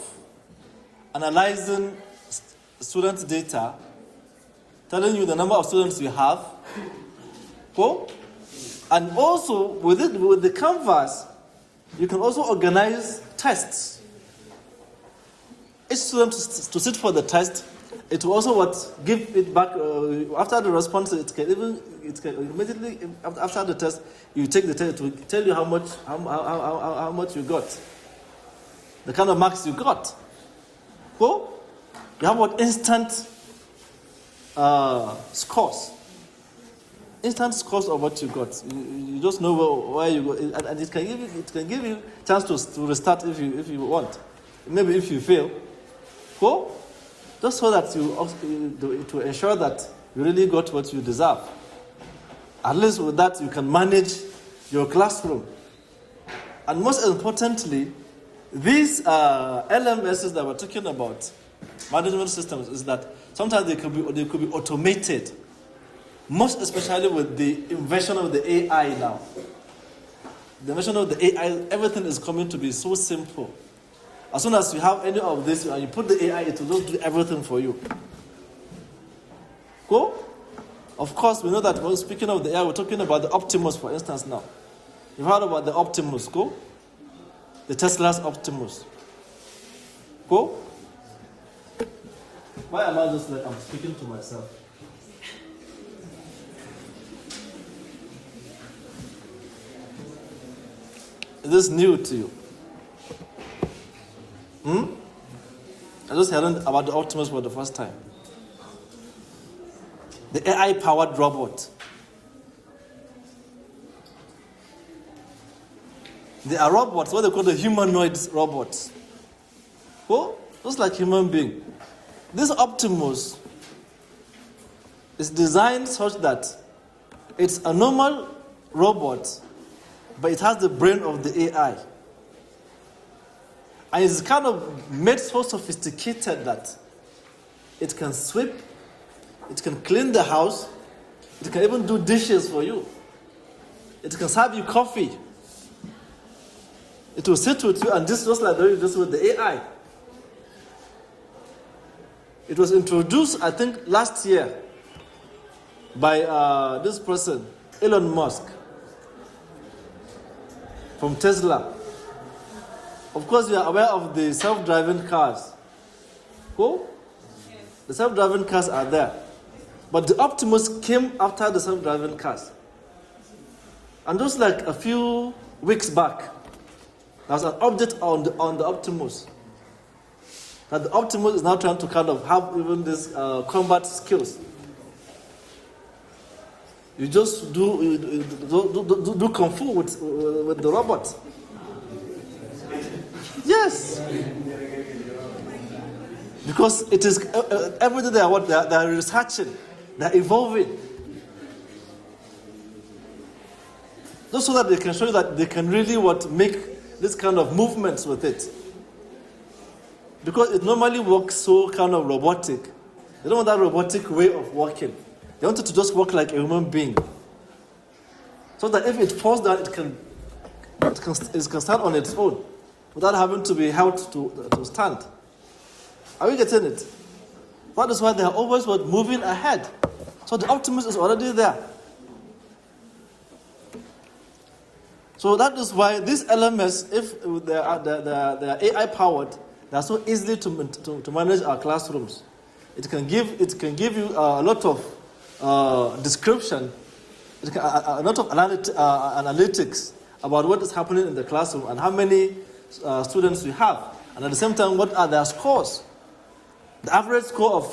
Speaker 1: analyzing student data, telling you the number of students you have. Cool? And also, with the canvas, you can also organize tests. Each student to sit for the test, it will also give it back after the response. It can immediately after the test, you take the test to tell you how much you got, the kind of marks you got. Cool? You have instant scores. Instant scores of what you got. You just know where you go, and it can give you chance to restart if you want. Maybe if you fail, cool. Just so that to ensure that you really got what you deserve. At least with that, you can manage your classroom. And most importantly, these LMSs that we're talking about, management systems, is that sometimes they could be automated. Most especially with the invention of the AI now. The invention of the AI, everything is coming to be so simple. As soon as you have any of this and you put the AI, it will just do everything for you. Cool? Of course, we know that when speaking of the AI, we're talking about the Optimus, for instance, now. You've heard about the Optimus, cool? The Tesla's Optimus. Cool? Why am I just like I'm speaking to myself? Is this new to you? I just heard about the Optimus for the first time. The AI-powered robot. They are robots, what they call the humanoid robots. Oh, just like human being. This Optimus is designed such that it's a normal robot, but it has the brain of the AI. And it's kind of made so sophisticated that it can sweep, it can clean the house, it can even do dishes for you. It can serve you coffee. It will sit with you and just like doing this with the AI. It was introduced, I think, last year by this person, Elon Musk, from Tesla. Of course, you are aware of the self-driving cars. Cool? The self-driving cars are there. But the Optimus came after the self-driving cars. And just like a few weeks back, there was an update on the Optimus. That the Optimus is now trying to kind of have even this combat skills. You just do kung fu with the robot. Yes. Because it is every day they are researching, they are evolving. Just so that they can show you that they can really make this kind of movements with it. Because it normally works so kind of robotic. They don't want that robotic way of working. They want it to just work like a human being. So that if it falls down, it can stand on its own without having to be held to stand. Are we getting it? That is why they are always moving ahead. So the optimism is already there. So that is why these LMS, if they are AI powered, they are so easily to manage our classrooms. It can give you a lot of description, a lot of analytics about what is happening in the classroom and how many students we have, and at the same time, what are their scores. The average score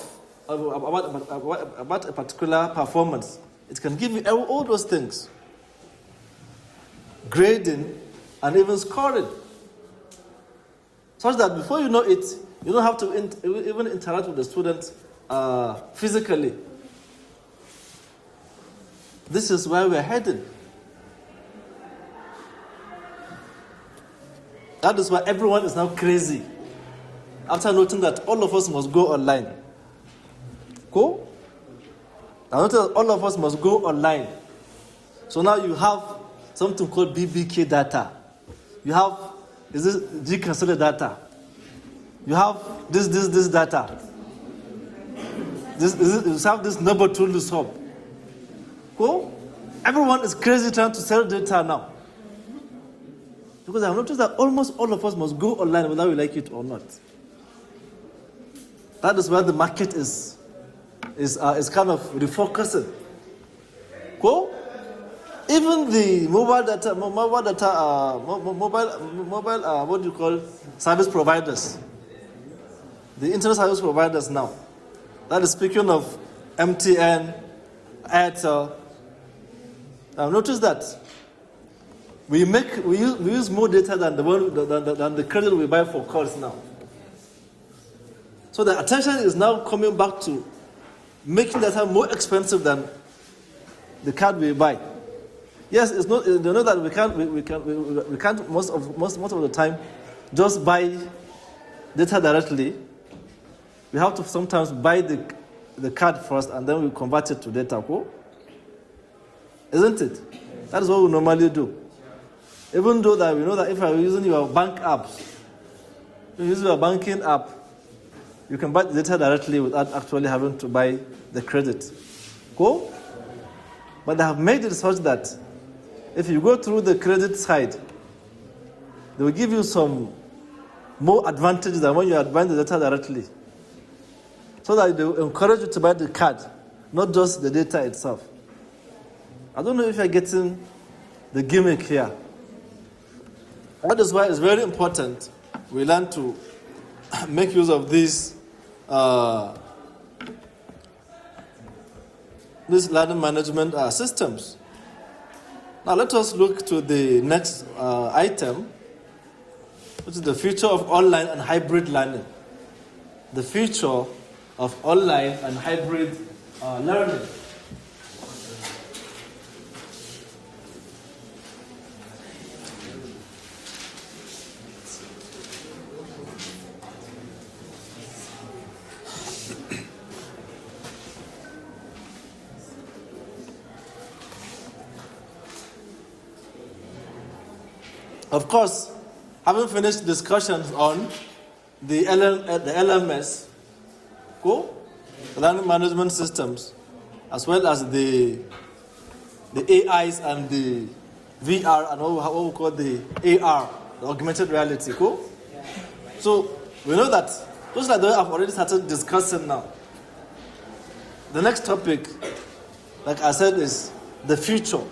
Speaker 1: about a particular performance. It can give you all those things. Grading and even scoring. Such that before you know it, you don't have to even interact with the students physically. This is where we're heading. That is why everyone is now crazy. After noting that all of us must go online. Go? I noticed that all of us must go online. So now you have something called BBK data. You have G-cancel data. You have this data. You have this number to solve. Go? Everyone is crazy trying to sell data now. Because I've noticed that almost all of us must go online whether we like it or not. That is where the market is kind of refocusing. Cool? Even the mobile what do you call service providers? The internet service providers now. That is speaking of MTN, Airtel. I've noticed that we use more data than the credit we buy for calls now. So the attention is now coming back to making data more expensive than the card we buy. Yes, it's not. You know that we can't most of the time just buy data directly. We have to sometimes buy the card first and then we convert it to data. Cool? Isn't it? That is what we normally do. Even though that we know that if you're using your bank apps, you use your banking app, you can buy the data directly without actually having to buy the credit. Cool? But they have made it such that if you go through the credit side, they will give you some more advantages than when you are buying the data directly. So that they will encourage you to buy the card, not just the data itself. I don't know if you're getting the gimmick here. That is why it's very important we learn to make use of these learning management systems. Now let us look to the next item, which is the future of online and hybrid learning. The future of online and hybrid learning. Of course, having finished discussions on the LMS, the learning management systems, as well as the AIs and the VR and what we call the AR, the augmented reality, So we know that those like that I've already started discussing now. The next topic, like I said, is the future.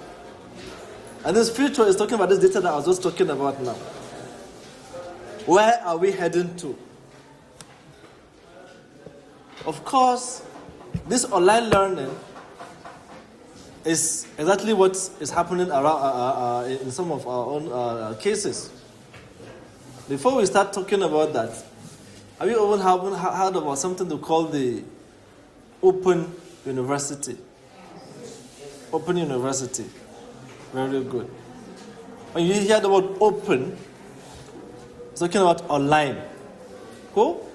Speaker 1: And this future is talking about this data that I was just talking about now. Where are we heading to? Of course, this online learning is exactly what is happening around in some of our own cases. before we start talking about that, have you ever heard about something they call the Open University? Open University. Very good. When you hear the word open, it's talking about online. Cool?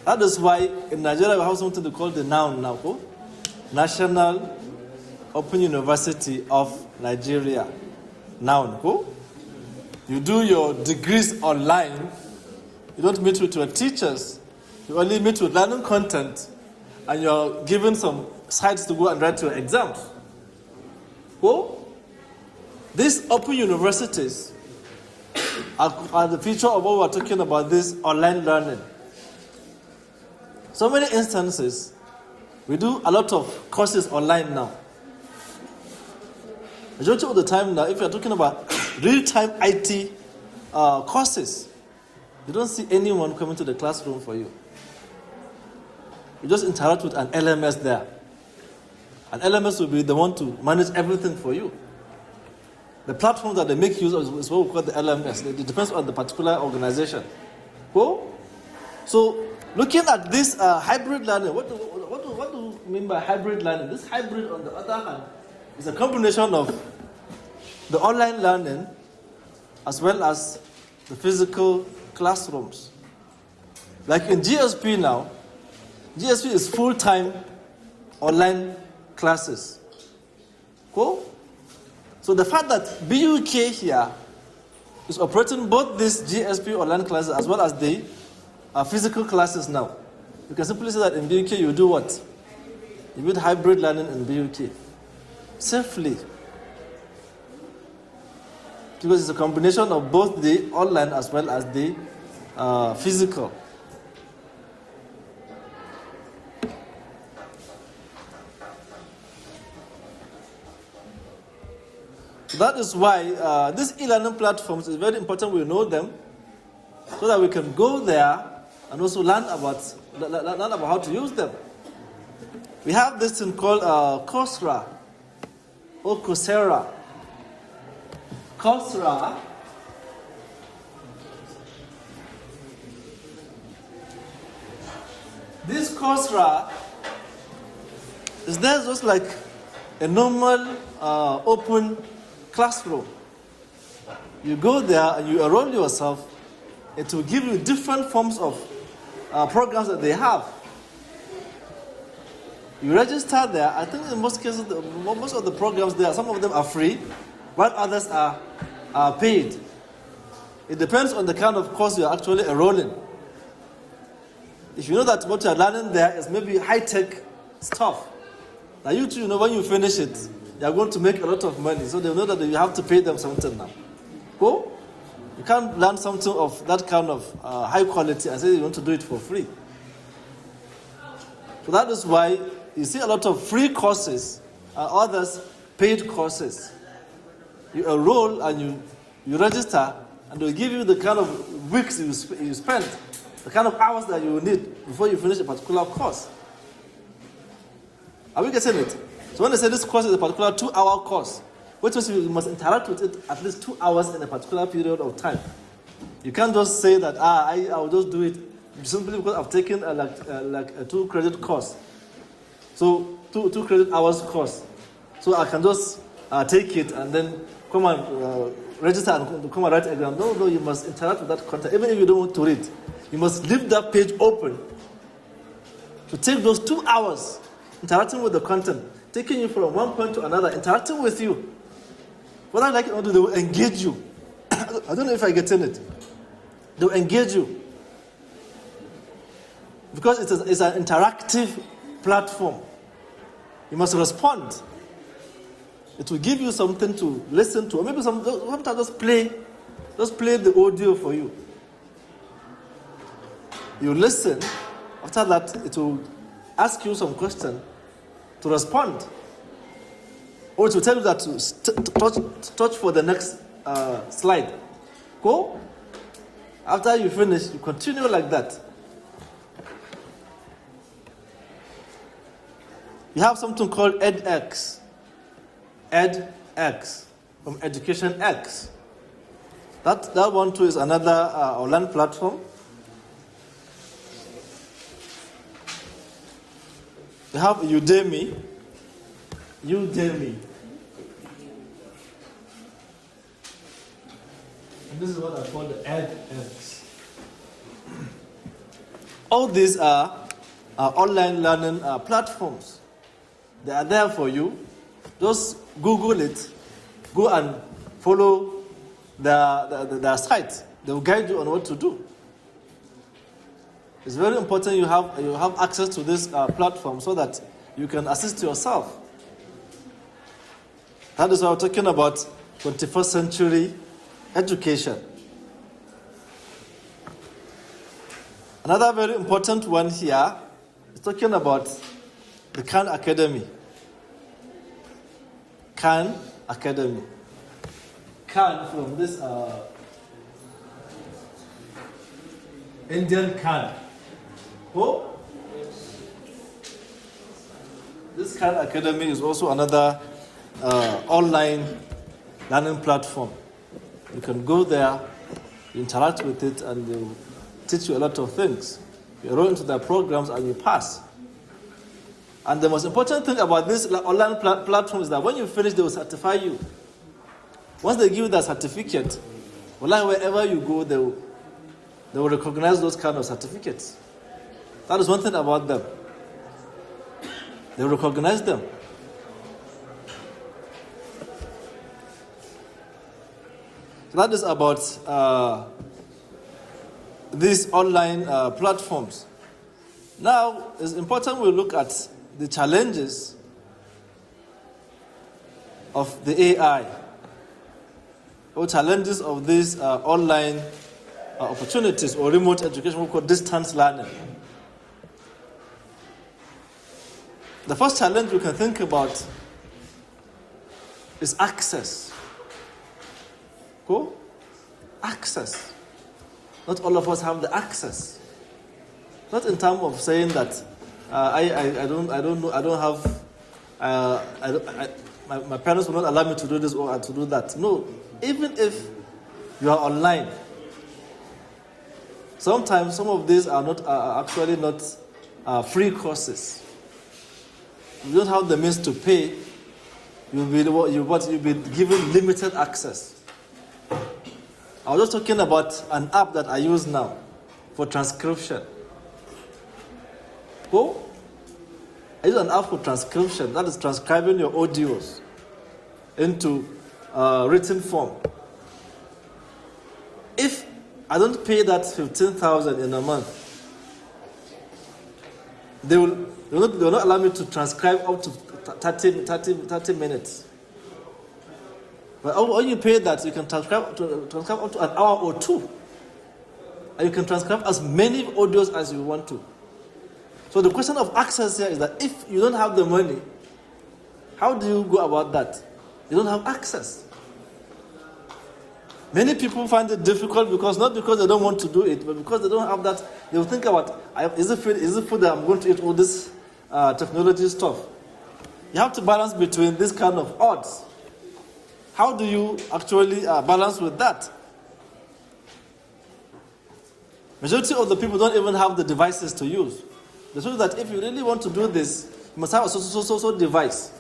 Speaker 1: That is why in Nigeria we have something they call the noun now. Cool? National Open University of Nigeria. Noun. Cool? You do your degrees online. You don't meet with your teachers. You only meet with learning content. And you're given some sites to go and write your exams. Cool? These open universities are the future of what we're talking about, this online learning. So many instances, we do a lot of courses online now. Majority of the time now, if you're talking about real-time IT courses, you don't see anyone coming to the classroom for you. You just interact with an LMS there. An LMS will be the one to manage everything for you. The platform that they make use of is what we call the LMS. It depends on the particular organization. Cool? So, looking at this hybrid learning, what do we mean by hybrid learning? This hybrid, on the other hand, is a combination of the online learning as well as the physical classrooms. Like in GSP now, GSP is full-time online classes. Cool? So the fact that BUK here is operating both these GSP online classes as well as the physical classes now. You can simply say that in BUK you do what? You build hybrid learning in BUK. Safely. Because it's a combination of both the online as well as the physical. That is why these e-learning platforms is very important we know them so that we can go there and also learn about how to use them. We have this thing called Coursera or Coursera. Coursera this Coursera is there just like a normal open classroom. You go there and you enroll yourself. It will give you different forms of programs that they have. You register there. I think in most cases, most of the programs there, some of them are free, while others are paid. It depends on the kind of course you're actually enrolling. If you know that what you're learning there is maybe high-tech stuff, now you too, when you finish it, you're going to make a lot of money. So they know that you have to pay them something now. Cool? You can't learn something of that kind of high quality and say you want to do it for free. So that is why you see a lot of free courses and others paid courses. You enroll and you register and they'll give you the kind of weeks you spend, the kind of hours that you will need before you finish a particular course. Are we getting it? So when they say this course is a particular 2-hour course, which means you must interact with it at least 2 hours in a particular period of time. You can't just say that, I will just do it simply because I've taken a 2-credit course. So 2 credit hours course. So I can just take it and then come and register and come and write exam. No, you must interact with that content. Even if you don't want to read, you must leave that page open to take those 2 hours interacting with the content, taking you from one point to another, interacting with you. Whether I like it or not, they will engage you. I don't know if I get in it. They will engage you. Because it's an interactive platform. You must respond. It will give you something to listen to. Or maybe sometimes just play the audio for you. You listen. After that, it will ask you some question to respond. Or it will tell you that to touch for the next slide. Go. After you finish, you continue like that. You have something called edX. edX, from Education X. That one too is another online platform. You have Udemy. And this is what I call the edX. All these are online learning platforms. They are there for you. Just Google it. Go and follow their site. They will guide you on what to do. It's very important you have access to this platform so that you can assist yourself. That is why we're talking about 21st century education. Another very important one here is talking about the Khan Academy. Khan Academy. Khan from this Indian Khan. Who? This Khan Academy is also another online learning platform. You can go there, interact with it, and they will teach you a lot of things. You enroll into their programs and you pass. And the most important thing about this online platform is that when you finish, they will certify you. Once they give you that certificate, wherever you go, they will recognize those kind of certificates. That is one thing about them. They will recognize them. So that is about these online platforms. Now, it's important we look at the challenges of the AI, or challenges of these online opportunities or remote education, we call distance learning. The first challenge we can think about is access. Cool? Access. Not all of us have the access. Not in terms of saying that I don't have. My parents will not allow me to do this or to do that. No, even if you are online, sometimes some of these are not actually not free courses. You don't have the means to pay. You'll be given limited access. I was just talking about an app that I use now for transcription. Go. I use an app for transcription. That is transcribing your audios into written form. If I don't pay that 15,000 in a month, they will not allow me to transcribe up to 30 minutes. But when you pay that, you can transcribe up to an hour or two. And you can transcribe as many audios as you want to. So the question of access here is that if you don't have the money, how do you go about that? You don't have access. Many people find it difficult not because they don't want to do it, but because they don't have that. They will think about, is it food that I'm going to eat all this technology stuff? You have to balance between this kind of odds. How do you actually balance with that? Majority of the people don't even have the devices to use. They say that if you really want to do this, you must have a so device.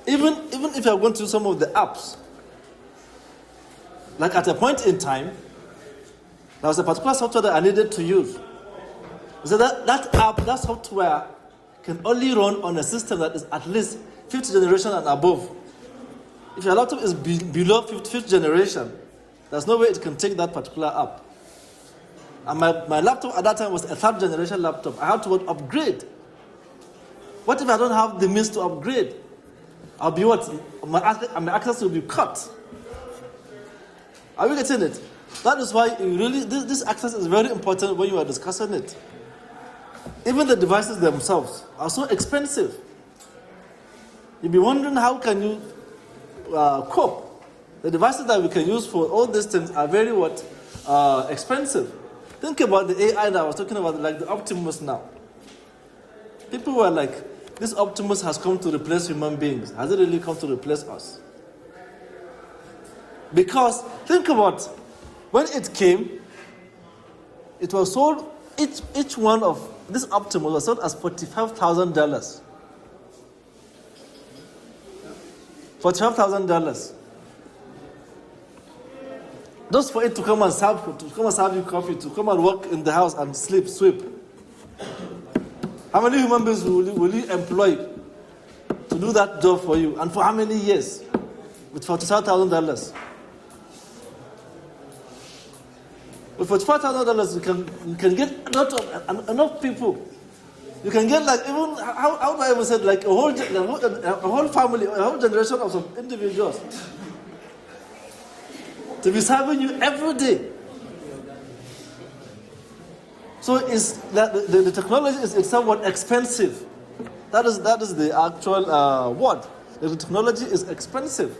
Speaker 1: Even if you are going to use some of the apps, like at a point in time, there was a particular software that I needed to use. So that app, that software, can only run on a system that is at least 5th generation and above. If your laptop is below 5th generation, there's no way it can take that particular app. And my laptop at that time was a 3rd generation laptop. I had to upgrade. What if I don't have the means to upgrade? I'll be what? My access will be cut. Are you getting it? That is why this access is very important when you are discussing it. Even the devices themselves are so expensive. You'll be wondering how can you cope. The devices that we can use for all these things are very expensive. Think about the AI that I was talking about, like the Optimus now. People were like, this Optimus has come to replace human beings. Has it really come to replace us? Because think about when it came, it was sold, each one of this Optimus was sold as $45,000. $45,000. Just for it to come and serve you coffee, to come and work in the house and sweep. How many human beings will you employ to do that job for you? And for how many years? With $45,000. With $45,000, you can get enough people. You can get like even how do I even say like a whole family, a whole generation of some individuals to be serving you every day. So it's that the technology is somewhat expensive. That is the actual word. The technology is expensive.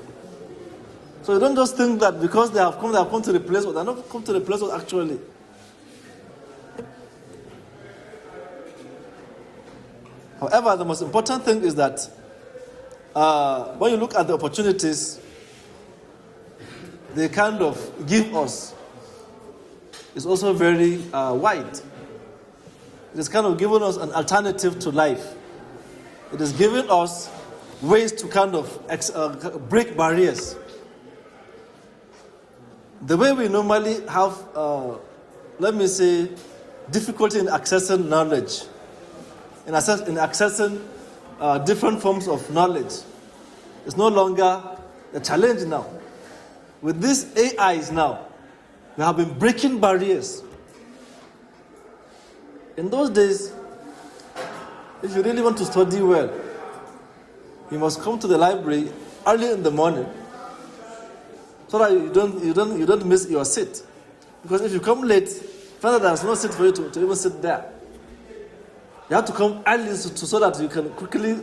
Speaker 1: So you don't just think that because they have come to replace us. They have not come to replace us actually. However, the most important thing is that when you look at the opportunities they kind of give us, it's also very wide. It is kind of giving us an alternative to life. It is giving us ways to kind of break barriers. The way we normally have, difficulty in accessing knowledge, in accessing different forms of knowledge, is no longer a challenge now. With these AIs now, we have been breaking barriers. In those days, if you really want to study well, you must come to the library early in the morning, so that you don't miss your seat. Because if you come late, find that there's no seat for you to even sit there. You have to come early so that you can quickly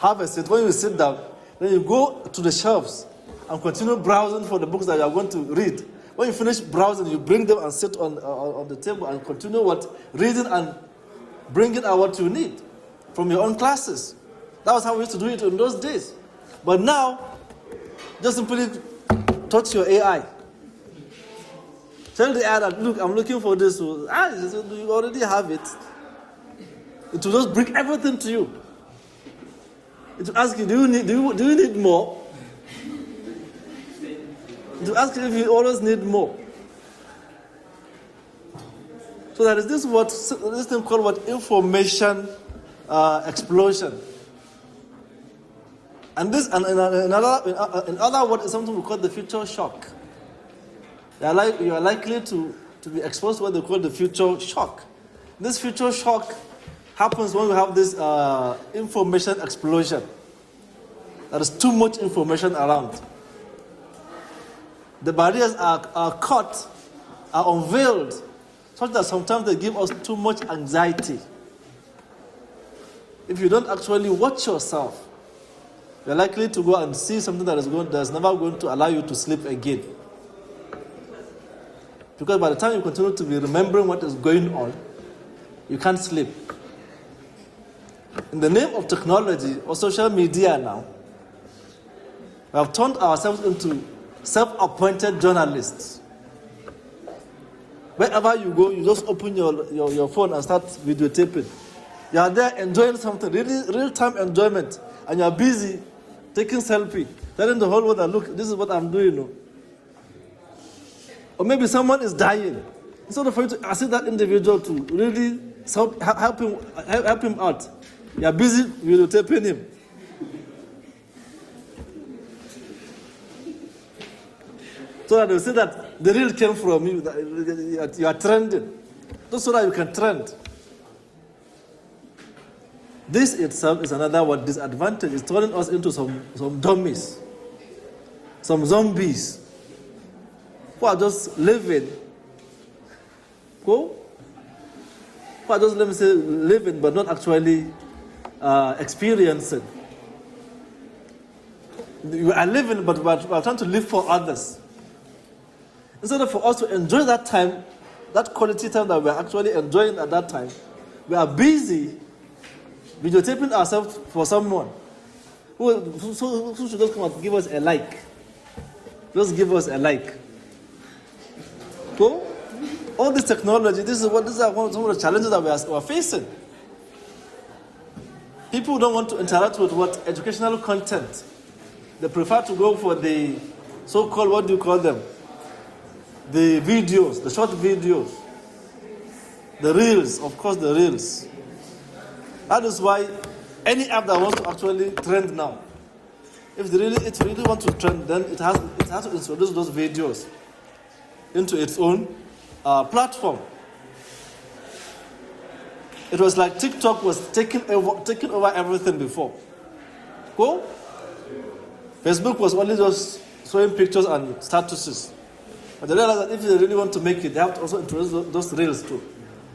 Speaker 1: have a seat. When you sit down, then you go to the shelves and continue browsing for the books that you are going to read. When you finish browsing, you bring them and sit on the table and continue reading and bringing out what you need from your own classes. That was how we used to do it in those days. But now, just simply touch your AI. Tell the AI that, look, I'm looking for this. You already have it. It will just bring everything to you. It will ask you, do you need more? It will ask you if you always need more. So there is this thing called information explosion. And this, in other words, is something we call the future shock. You are likely to be exposed to what they call the future shock. This future shock happens when we have this information explosion. There is too much information around. The barriers are cut, are unveiled, such that sometimes they give us too much anxiety. If you don't actually watch yourself, you're likely to go and see something that's never going to allow you to sleep again. Because by the time you continue to be remembering what is going on, you can't sleep. In the name of technology or social media now, we have turned ourselves into self-appointed journalists. Wherever you go, you just open your phone and start videotaping. You are there enjoying something, really real-time enjoyment, and you are busy taking selfie, telling the whole world that, look, this is what I'm doing. Or maybe someone is dying. Instead of for you to assist that individual to really help him out, you are busy videotaping him. So that they will say that the real came from you, that you are trending. Just so that you can trend. This itself is another disadvantage. It's turning us into some dummies, some zombies who are just living. Who are just, living but not actually experiencing. We are living, but we are trying to live for others. Instead of for us to enjoy that time, that quality time that we are actually enjoying at that time, we are busy videotaping ourselves for someone who should just come and give us a like. Just give us a like. Go. All this technology, these are some of the challenges that we are facing. People don't want to interact with what educational content. They prefer to go for the so-called, what do you call them? The videos, the short videos. The reels, of course, the reels. That is why any app that wants to actually trend now, if it really wants to trend, then it has to introduce those videos into its own platform. It was like TikTok was taking over everything before. Cool? Facebook was only just showing pictures and statuses. But they realized that if they really want to make it, they have to also introduce those reels too.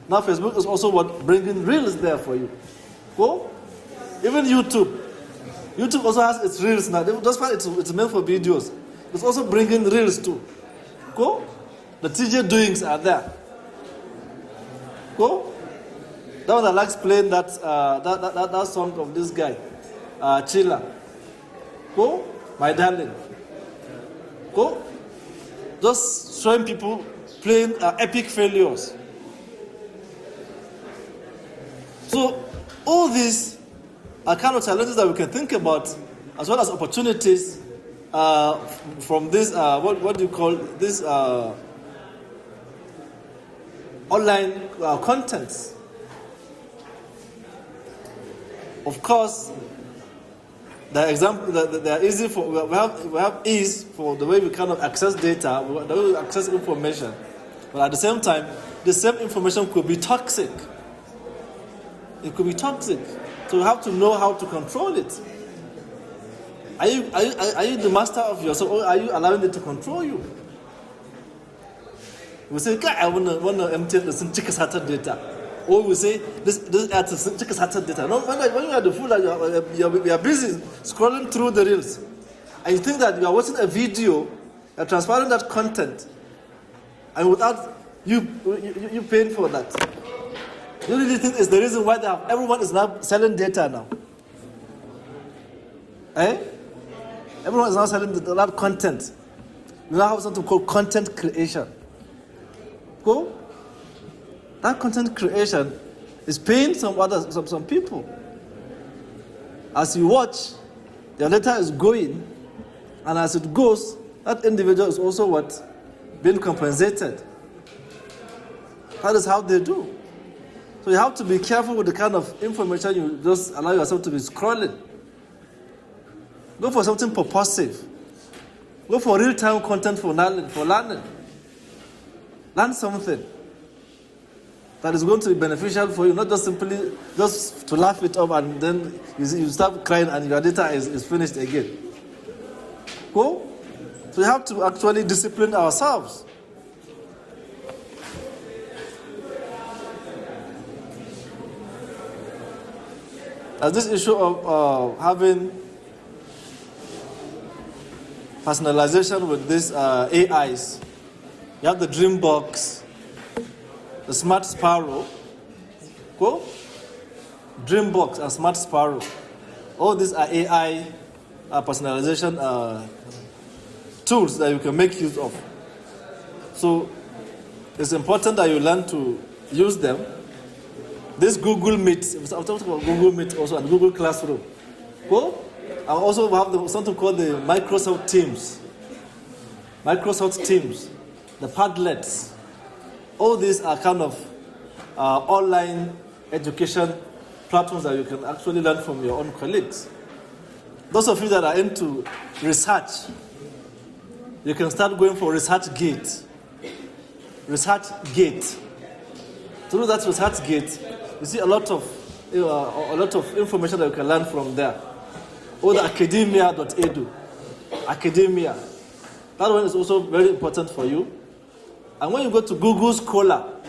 Speaker 1: Now Facebook is also bringing reels there for you. Cool? Even YouTube. YouTube also has its reels now. That's why it's meant for videos. It's also bringing reels too. Cool? The TJ doings are there. Cool? That one I like playing that song of this guy, Chilla. Cool? My darling. Cool? Just showing people playing epic failures. So all these are kind of challenges that we can think about, as well as opportunities from this. What do you call this? Online contents. Of course, the example that they are easy for. We have ease for the way we kind of access data, the way we access information, but at the same time, the same information could be toxic. It could be toxic, so you have to know how to control it. Are you the master of yourself, or are you allowing it to control you? We say, "God, I want to empty this chicken started data." Or we say, this chicken started data. No, when you are the fool, you are busy scrolling through the reels, and you think that you are watching a video, you are transferring that content, and without you paying for that. You really think it's the reason why everyone is now selling data now? Everyone is now selling that content. We now have something called content creation. Go. That content creation is paying some people. As you watch, your data is going, and as it goes, that individual is also being compensated. That is how they do. So you have to be careful with the kind of information you just allow yourself to be scrolling. Go for something purposive. Go for real-time content for learning. Learn something that is going to be beneficial for you, not just simply just to laugh it up and then you start crying and your data is finished again. Cool? So we have to actually discipline ourselves. As this issue of having personalization with these AIs, you have the Dreambox, the Smart Sparrow, cool? Dreambox and Smart Sparrow. All these are AI personalization tools that you can make use of. So it's important that you learn to use them. This Google Meet, I'm talking about Google Meet also and Google Classroom. Cool? I also have something called the Microsoft Teams. Microsoft Teams, the Padlets. All these are kind of online education platforms that you can actually learn from your own colleagues. Those of you that are into research, you can start going for ResearchGate. ResearchGate. Through that ResearchGate, you see a lot of information that you can learn from there. Or the academia.edu. Academia. That one is also very important for you. And when you go to Google Scholar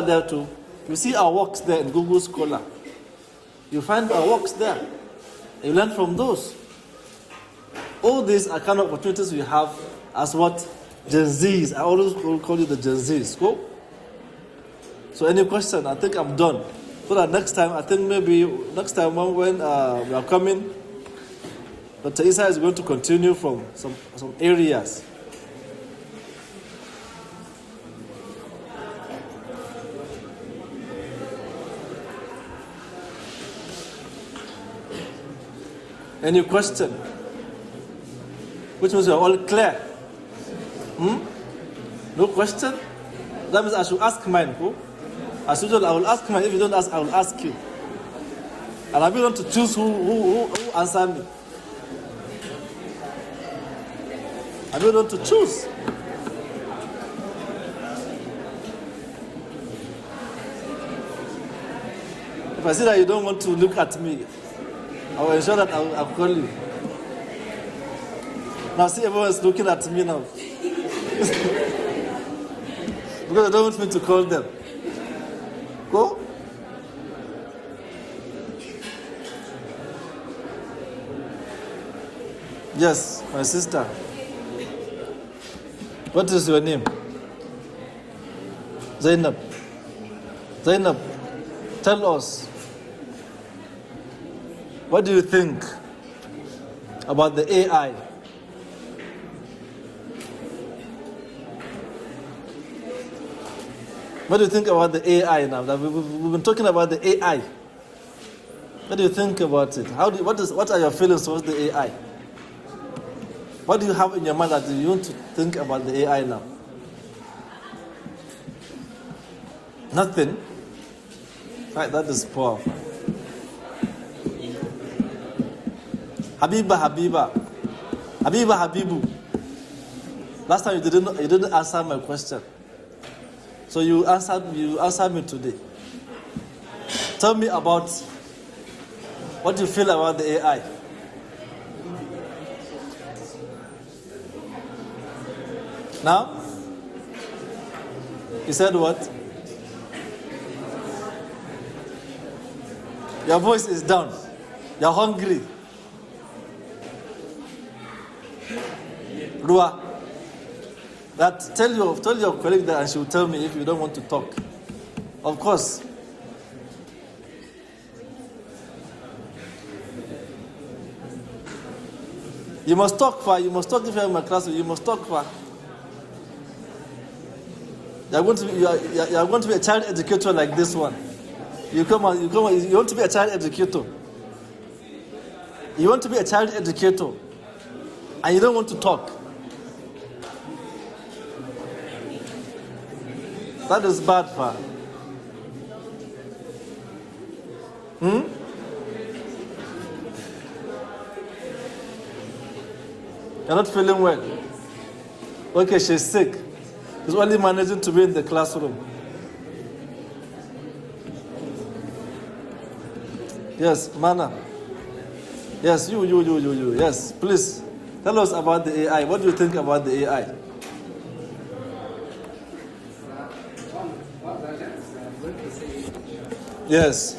Speaker 1: there too, you see our works there in Google Scholar. You find our works there. You learn from those. All these are kind of opportunities we have as what Gen Zs. I always call you the Gen Zs. Cool? So any question? I think I'm done. So that next time, when we are coming, Dr. Isa is going to continue from some areas. Any question? Which means you're all clear. No question? That means I should ask mine. As usual, I will ask mine. If you don't ask, I will ask you. And I'll be able to choose who answer me. I'll be able to choose. If I see that you don't want to look at me, I will ensure that I'll call you. Now see, everyone's looking at me now. Because I don't want me to call them. Go. Yes, my sister. What is your name? Zainab. Zainab, tell us. What do you think about the AI? What do you think about the AI now? We've been talking about the AI. What do you think about it? What are your feelings towards the AI? What do you have in your mind that you want to think about the AI now? Nothing? Right, that is powerful. Habibu. Last time you didn't answer my question. So you answered me today. Tell me about what you feel about the AI. Now? You said what? Your voice is down. You're hungry. Rua, tell your colleague that and she will tell me if you don't want to talk. Of course. You must talk, Fa. You must talk if you're in my class. You must talk, Fa. You are going to be a child educator like this one. You want to be a child educator. You want to be a child educator. And you don't want to talk. That is bad, Fa. You're not feeling well. Okay, she's sick. She's only managing to be in the classroom. Yes, Mana. Yes, you. Yes, please. Tell us about the AI. What do you think about the AI? Yes.